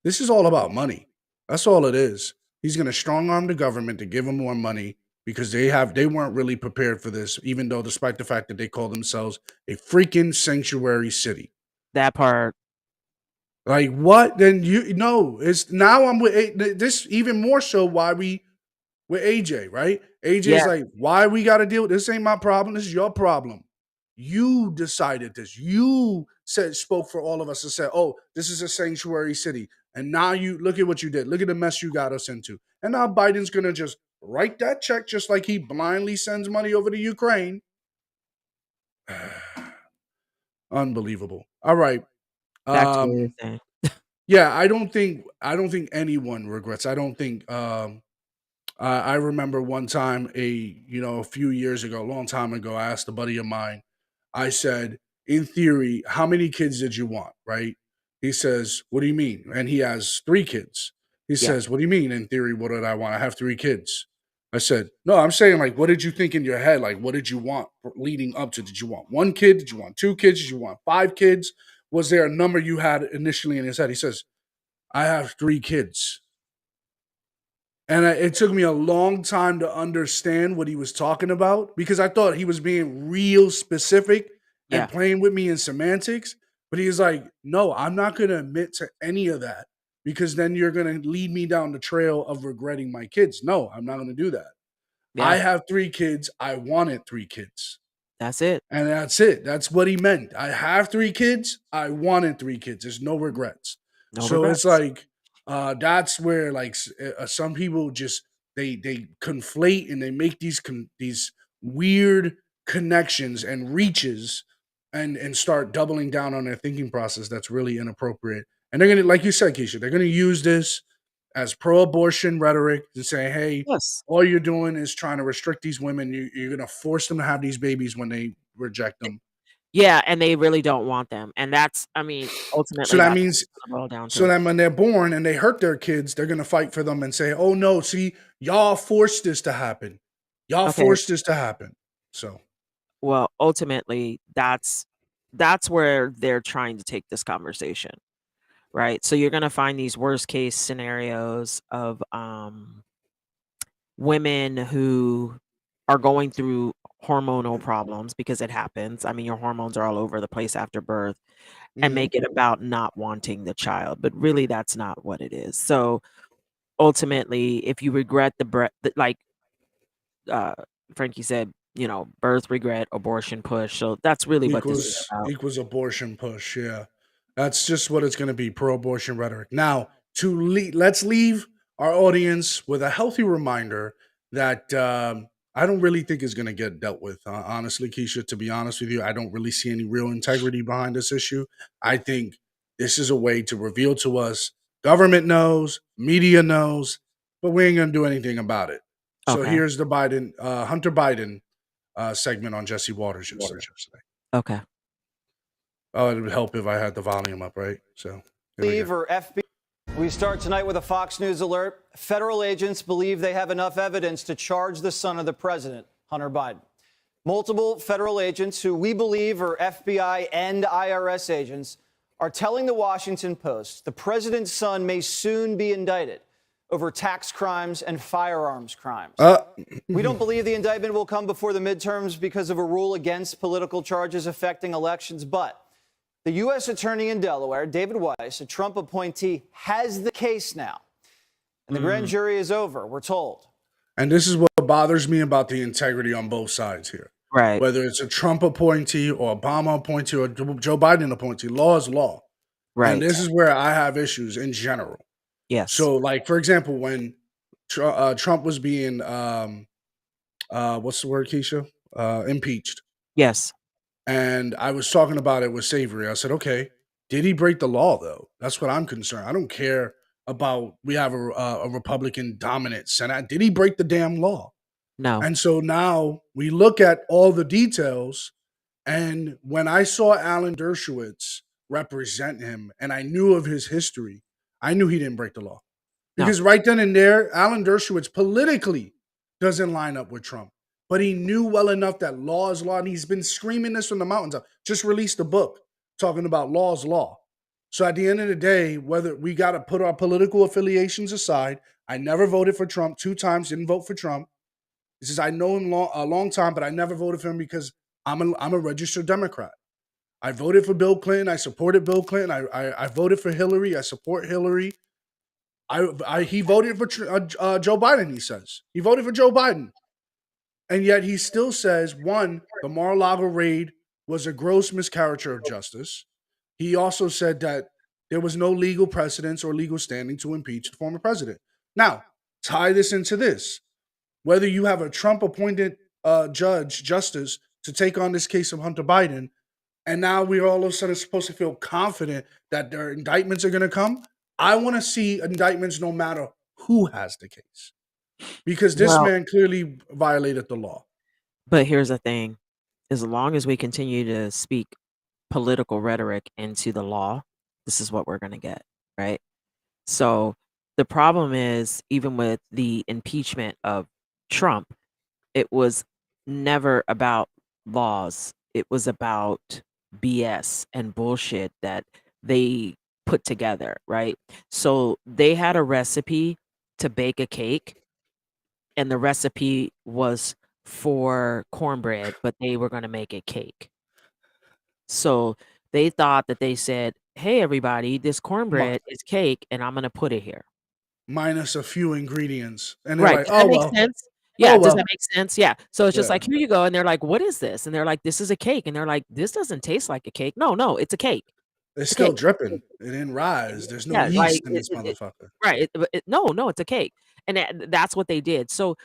This is all about money. That's all it is. He's going to strong arm the government to give them more money because they weren't really prepared for this, even though despite the fact that they call themselves a freaking sanctuary city. That part. Like what? Then it's now I'm with this even more so why we with AJ, right? AJ's Yeah. like, why we got to deal with this? Ain't my problem. This is your problem. You decided this. You spoke for all of us and said, "Oh, this is a sanctuary city." And now you look at what you did. Look at the mess you got us into. And now Biden's gonna just write that check, just like he blindly sends money over to Ukraine. Unbelievable. All right. Back to what you were saying. Yeah, I don't think anyone regrets. I don't think I remember one time a few years ago, a long time ago, I asked a buddy of mine, I said, in theory, how many kids did you want? Right? He says, what do you mean? And he has 3 kids. He Yeah. says, what do you mean? In theory, what did I want? I have 3 kids. I said, no, I'm saying like, what did you think in your head? Like, what did you want leading up to? Did you want 1 kid? Did you want 2 kids? Did you want 5 kids? Was there a number you had initially in his head? He says, I have 3 kids. And it took me a long time to understand what he was talking about because I thought he was being real specific Yeah. and playing with me in semantics. But he was like, no, I'm not going to admit to any of that because then you're going to lead me down the trail of regretting my kids. No, I'm not going to do that. Yeah. I have 3 kids. I wanted 3 kids. That's it. And that's it. That's what he meant. I have 3 kids. I wanted 3 kids. There's no regrets. No So regrets. it's like that's where like some people just they conflate and they make these weird connections and reaches and start doubling down on their thinking process. That's really inappropriate. And they're gonna, like you said, Keisha, they're gonna use this as pro-abortion rhetoric to say, hey, Yes. all you're doing is trying to restrict these women. You're going to force them to have these babies when they reject them. Yeah, and they really don't want them. And that's, I mean, ultimately, So that that's means, what it boils down so to. that when they're born and they hurt their kids, they're going to fight for them and say, oh no, see, y'all forced this to happen. Y'all Okay. forced this to happen. So, Well, ultimately, that's where they're trying to take this conversation, right? So you're going to find these worst case scenarios of women who are going through hormonal problems because it happens. I mean, your hormones are all over the place after birth, and make it about not wanting the child, but really that's not what it is. So ultimately, if you regret like Frankie said, birth regret, abortion push. So that's really what this is about. equals abortion push. Yeah, that's just what it's going to be, pro-abortion rhetoric. Now, let's leave our audience with a healthy reminder that I don't really think is going to get dealt with. Honestly, Keisha, to be honest with you, I don't really see any real integrity behind this issue. I think this is a way to reveal to us government knows, media knows, but we ain't going to do anything about it. So Okay. here's the Hunter Biden segment on Jesse Waters yesterday. Okay. Oh, it would help if I had the volume up, right? So, here we go. Or FBI. We start tonight with a Fox News alert. Federal agents believe they have enough evidence to charge the son of the president, Hunter Biden. Multiple federal agents who we believe are FBI and IRS agents are telling the Washington Post the president's son may soon be indicted over tax crimes and firearms crimes. We don't believe the indictment will come before the midterms because of a rule against political charges affecting elections, but the U.S. attorney in Delaware, David Weiss, a Trump appointee, has the case now. And the grand jury is over, we're told. And this is what bothers me about the integrity on both sides here. Right. Whether it's a Trump appointee or Obama appointee or Joe Biden appointee, law is law. Right. And this is where I have issues in general. Yes. So, like, for example, when Trump was being, what's the word, Keisha? Impeached. Yes. And I was talking about it with Savory. I said, okay, did he break the law, though? That's what I'm concerned. I don't care about we have a Republican dominant Senate. Did he break the damn law? No. And so now we look at all the details. And when I saw Alan Dershowitz represent him and I knew of his history, I knew he didn't break the law. No. Because right then and there, Alan Dershowitz politically doesn't line up with Trump. But he knew well enough that law is law. And he's been screaming this from the mountains. Just released a book talking about law is law. So at the end of the day, whether we got to put our political affiliations aside, I never voted for Trump 2 times, didn't vote for Trump. He says, I know him a long time, but I never voted for him because I'm a registered Democrat. I voted for Bill Clinton. I supported Bill Clinton. I voted for Hillary. I support Hillary. He voted for Joe Biden, he says. He voted for Joe Biden. And yet he still says, one, the Mar-a-Lago raid was a gross miscarriage of justice. He also said that there was no legal precedence or legal standing to impeach the former president. Now, tie this into this. Whether you have a Trump-appointed justice to take on this case of Hunter Biden, and now we're all of a sudden supposed to feel confident that their indictments are going to come. I want to see indictments no matter who has the case. Because this man clearly violated the law. But here's the thing. As long as we continue to speak political rhetoric into the law, this is what we're going to get, right? So the problem is, even with the impeachment of Trump, it was never about laws. It was about BS and bullshit that they put together, right? So they had a recipe to bake a cake, and the recipe was for cornbread, but they were going to make a cake. So they thought that they said, hey, everybody, this cornbread is cake, and I'm going to put it here. Minus a few ingredients. And they're Right. like, Does that oh, make well. sense? Yeah. Oh, Does well. that make sense? Yeah. So it's just Yeah. like, here you go. And they're like, what is this? And they're like, this is a cake. And they're like, this doesn't taste like a cake. No, it's a cake. It's a still cake. dripping. It didn't rise. There's no Yeah, yeast like in this motherfucker. right. No, it's a cake. And that's what they did. So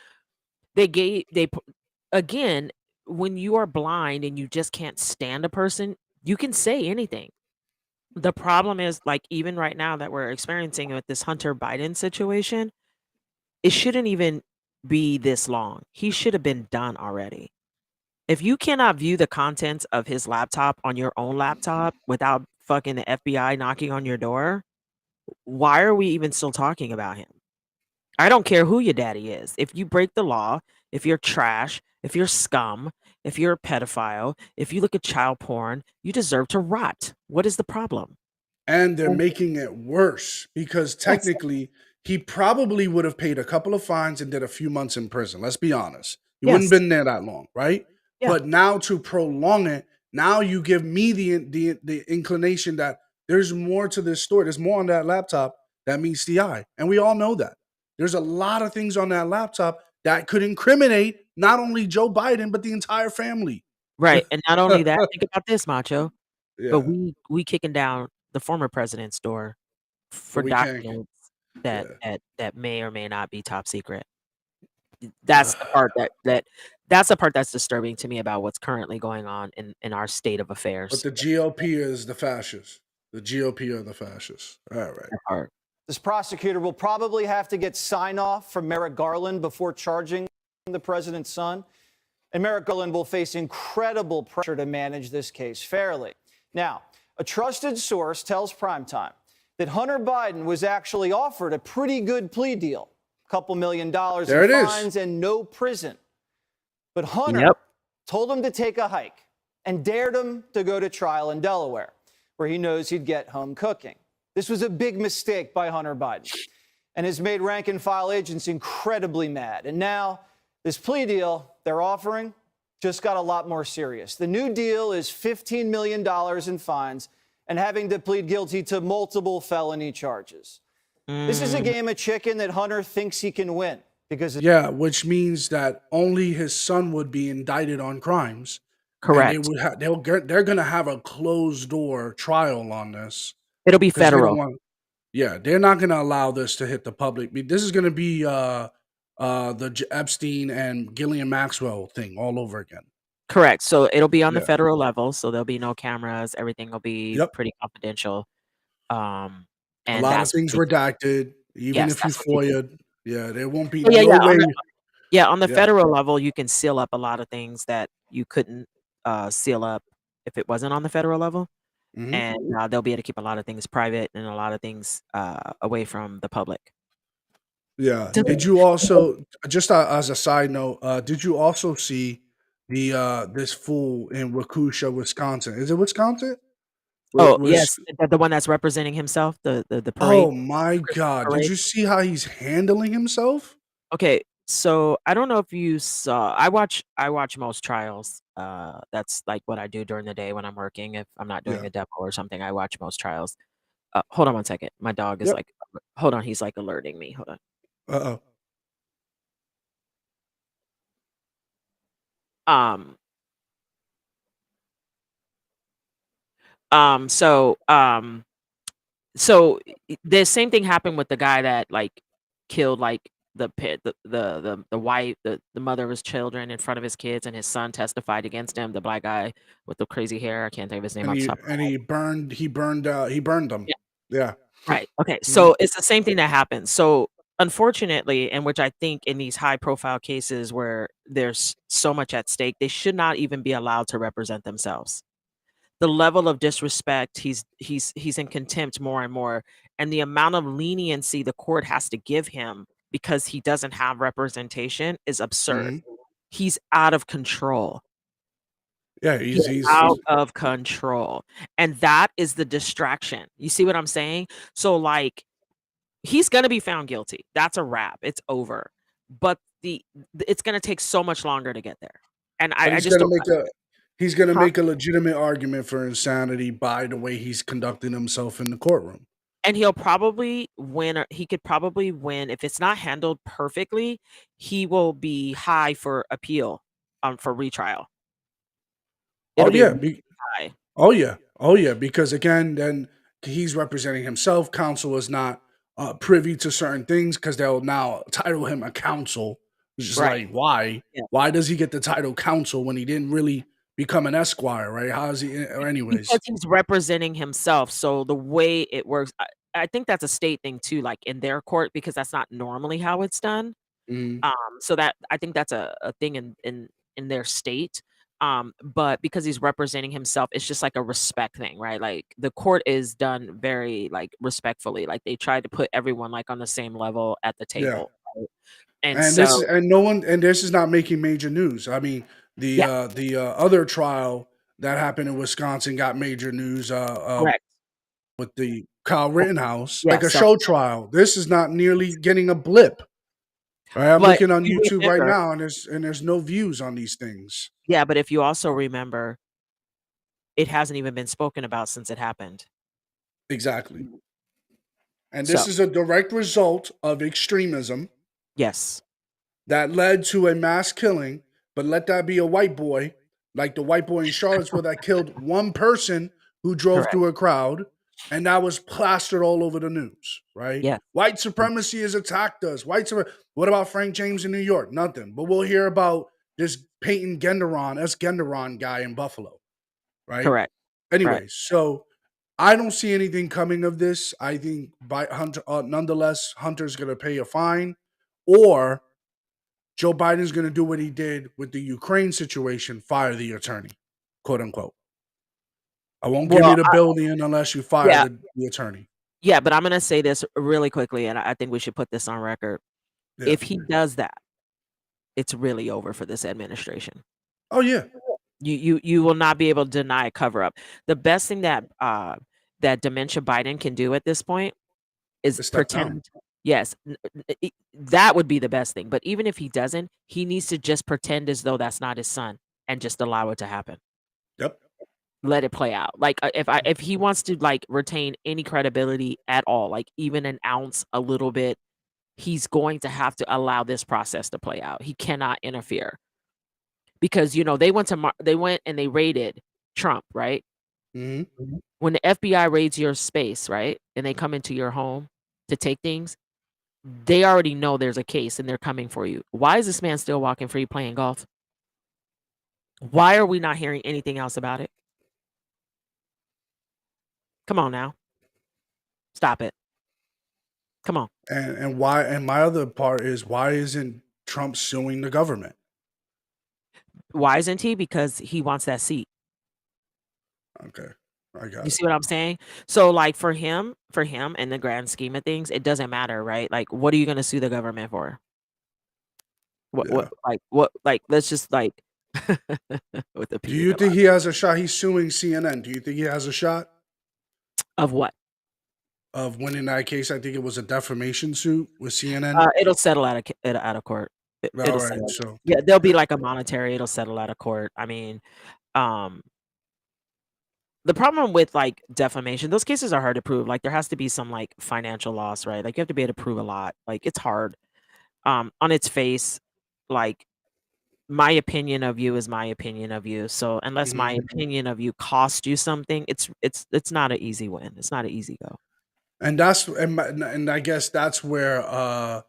again, when you are blind and you just can't stand a person, you can say anything. The problem is, like, even right now that we're experiencing with this Hunter Biden situation, it shouldn't even be this long. He should have been done already. If you cannot view the contents of his laptop on your own laptop without fucking the FBI knocking on your door, why are we even still talking about him? I don't care who your daddy is. If you break the law, if you're trash, if you're scum, if you're a pedophile, if you look at child porn, you deserve to rot. What is the problem? And they're making it worse because technically he probably would have paid a couple of fines and did a few months in prison. Let's be honest. He wouldn't have been there that long, right? Yeah. But now to prolong it, now you give me the inclination that there's more to this story. There's more on that laptop that meets the eye. And we all know that. There's a lot of things on that laptop that could incriminate not only Joe Biden, but the entire family. Right. And not only that, think about this, Macho. Yeah. But we kicking down the former president's door for we can't. documents that may or may not be top secret. That's the part that's the part that's disturbing to me about what's currently going on in our state of affairs. But the GOP is the fascists. The GOP are the fascists. All right. This prosecutor will probably have to get sign-off from Merrick Garland before charging the president's son. And Merrick Garland will face incredible pressure to manage this case fairly. Now, a trusted source tells Primetime that Hunter Biden was actually offered a pretty good plea deal. A couple $1 million in fines and no prison. But Hunter told him to take a hike and dared him to go to trial in Delaware, where he knows he'd get home cooking. This was a big mistake by Hunter Biden and has made rank and file agents incredibly mad. And now this plea deal they're offering just got a lot more serious. The new deal is $15 million in fines and having to plead guilty to multiple felony charges. This is a game of chicken that Hunter thinks he can win because which means that only his son would be indicted on crimes. Correct. And they're going to have a closed door trial on this. It'll be federal. They're not going to allow this to hit the public. This is going to be the Epstein and Ghislaine Maxwell thing all over again. Correct. So it'll be on the federal level. So there'll be no cameras. Everything will be pretty confidential. A and lot of that's things what they redacted, even yes, if you that's what they did. FOIA'd. Yeah, there won't be Oh, yeah, no way. yeah, on the Yeah. federal level, you can seal up a lot of things that you couldn't, seal up if it wasn't on the federal level, Mhm. and, they'll be able to keep a lot of things private and a lot of things, away from the public. Yeah. Did you also just, as a side note, did you also see this fool in Waukesha, Wisconsin? Is it Wisconsin? Oh, Was yes, the one that's representing himself, the parade, Oh my Christmas god. Did parade? you see how he's handling himself? Okay, so I don't know if you saw I watch most trials. That's like what I do during the day when I'm working. If I'm not doing Yeah. a demo or something, I watch most trials. Hold on one second. My dog is Yep. like, hold on, he's like alerting me. Hold on. Uh-oh. Um, um, so, um, the same thing happened with the guy that like killed like the wife, the mother of his children in front of his kids, and his son testified against him. The black guy with the crazy hair. I can't think of his name And off the he top of my and head. he burned them. Yeah. Yeah. Right. Okay. Mhm. So it's the same thing that happens. So unfortunately, and which I think in these high profile cases where there's so much at stake, they should not even be allowed to represent themselves. The level of disrespect, he's in contempt more and more, and the amount of leniency the court has to give him because he doesn't have representation is absurd. Mhm. He's out of control. Yeah, He's he's out of control. And that is the distraction. You see what I'm saying? So like he's gonna be found guilty. That's a wrap. It's over. But it's gonna take so much longer to get there. And but I just don't he's gonna huh? make a legitimate argument for insanity by the way he's conducting himself in the courtroom. And he'll probably win, or he could probably win if it's not handled perfectly. He will be high for appeal, for retrial. Oh It'll be yeah, really high. oh yeah, oh yeah. Because again, then he's representing himself. Counsel is not privy to certain things because they'll now title him a counsel. It's just Right. like why? Yeah. Why does he get the title counsel when he didn't really become an esquire? Right? How is he? Or anyways, Because he's representing himself. So the way it works, I think that's a state thing too, like in their court, because that's not normally how it's done. Mhm. So that I think that's a thing in their state. But because he's representing himself, it's just like a respect thing, right? Like the court is done very like respectfully. Like they try to put everyone like on the same level at the Yeah. table. Right? And And this is so and no one and this is not making major news. I mean, yeah, the other trial that happened in Wisconsin got major news correct. with the Kyle Rittenhouse, like Yeah, a so show trial. This is not nearly getting a blip. All right, I'm but looking on you YouTube right remember, now, and there's no views on these things. yeah, but if you also remember, it hasn't even been spoken about since it happened. Exactly. And So this is a direct result of extremism yes, that led to a mass killing, but let that be a white boy, like the white boy in Charlottesville that killed one person who drove correct. through a crowd, and that was plastered all over the news, right? Yeah. White supremacy has attacked us. What about Frank James in New York? Nothing. But we'll hear about this Peyton Genderon guy in Buffalo, right? Correct. Right. Anyway, so I don't see anything coming of this. I think by Hunter, nonetheless, Hunter's going to pay a fine, or Joe Biden's going to do what he did with the Ukraine situation, fire the attorney, quote unquote. I won't give Well, you the $1 billion unless you fire yeah, the attorney. yeah, but I'm gonna say this really quickly, and I think we should put this on record. Yeah. If he does that, it's really over for this administration. Oh yeah. You will not be able to deny a cover up. The best thing that that dementia Biden can do at this point is Just step down. pretend. Yes, that would be the best thing. But even if he doesn't, he needs to just pretend as though that's not his son and just allow it to happen. Yep. Let it play out. Like if he wants to like retain any credibility at all, like even an ounce, a little bit, he's going to have to allow this process to play out. He cannot interfere because they went and they raided Trump, right? Hmm. When the FBI raids your space, right, and they come into your home to take things, they already know there's a case and they're coming for you. Why is this man still walking free playing golf? Why are we not hearing anything else about it? Come on now. Stop it. Come on. And why? And my other part is, why isn't Trump suing the government? Why isn't he? Because he wants that seat. Okay, I got You it. see what I'm saying? So, like, for him, in the grand scheme of things, it doesn't matter, right? Like, what are you gonna sue the government for? Yeah. Like, let's just, like with the Do pina you think colada. he has a shot? He's suing CNN. Do you think he has a shot Of what? of winning that case? I think it was a defamation suit with CNN. It'll settle out of court. All It'll right, settle. so Yeah, there'll be, like, a monetary it'll settle out of court. I mean, um the problem with, like, defamation, those cases are hard to prove. Like, there has to be some, like, financial loss, right? Like, you have to be able to prove a lot. Like, it's hard. On its face, like, my opinion of you is my opinion of you. So unless my opinion of you cost you something, it's not an easy win. It's not an easy go. and I guess that's where what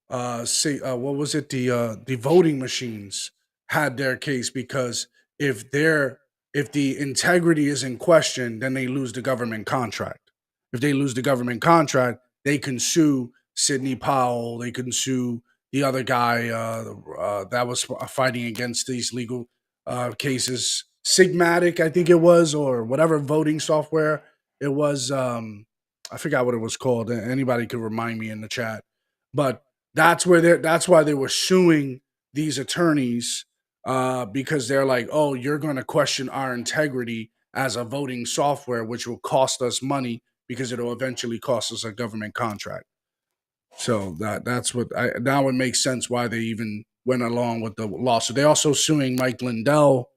was it, the voting machines had their case, because if the integrity is in question, then they lose the government contract. If they lose the government contract, they can sue Sidney Powell, they can sue the other guy that was fighting against these legal cases, Sigmatic, I think it was, or whatever voting software it was. I forgot what it was called. Anybody could remind me in the chat. But that's why they were suing these attorneys, because they're like, oh, you're going to question our integrity as a voting software, which will cost us money because it'll eventually cost us a government contract. So that's what now it makes sense why they even went along with the lawsuit. They also suing Mike Lindell,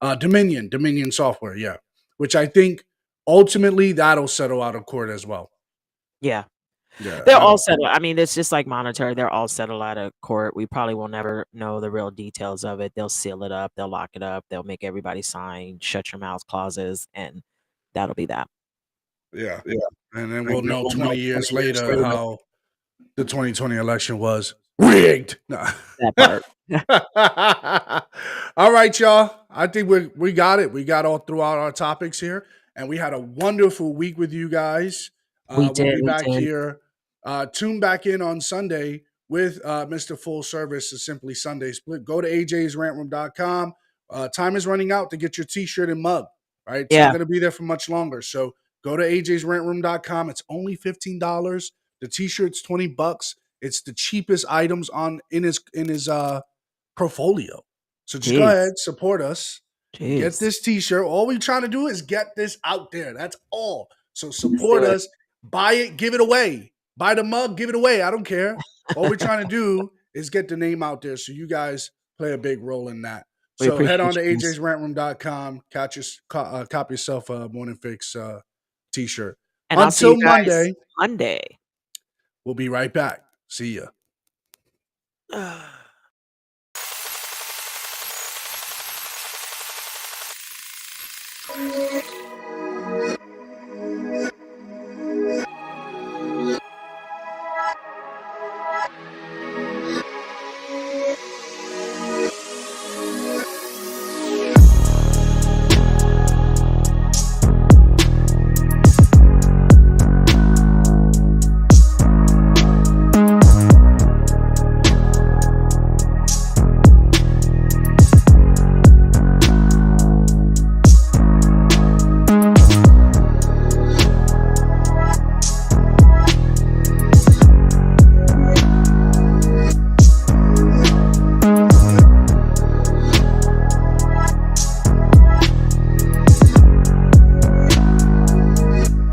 Dominion Software, yeah, which I think ultimately that'll settle out of court as well. Yeah. Yeah, They're all settled. I mean, it's just like monetary. They're all settled out of court. We probably will never know the real details of it. They'll seal it up. They'll lock it up. They'll make everybody sign shut your mouth clauses, and that'll be that. Yeah, and then we'll know 20 years later how the 2020 election was rigged. No. That part. All right, y'all. I think we got it. We got all throughout our topics here, and we had a wonderful week with you guys. We did. We'll be We back did. here. Tune back in on Sunday with Mr. Full Service, the Simply Sunday Split. Go to ajsrantroom.com. Time is running out to get your T-shirt and mug. Right, it's not going to be there for much longer. So go to ajsrantroom.com. It's only $15. The T-shirt's $20. It's the cheapest items in his portfolio. So just go ahead, support us, get this T-shirt. All we trying to do is get this out there. That's all. So support us, buy it, give it away. Buy the mug, give it away. I don't care. All we're trying to do is get the name out there. So you guys play a big role in that. So head on to ajsrantroom.com, cop yourself a Morning Fix T-shirt. And Until I'll see you guys Monday, we'll be right back. See ya.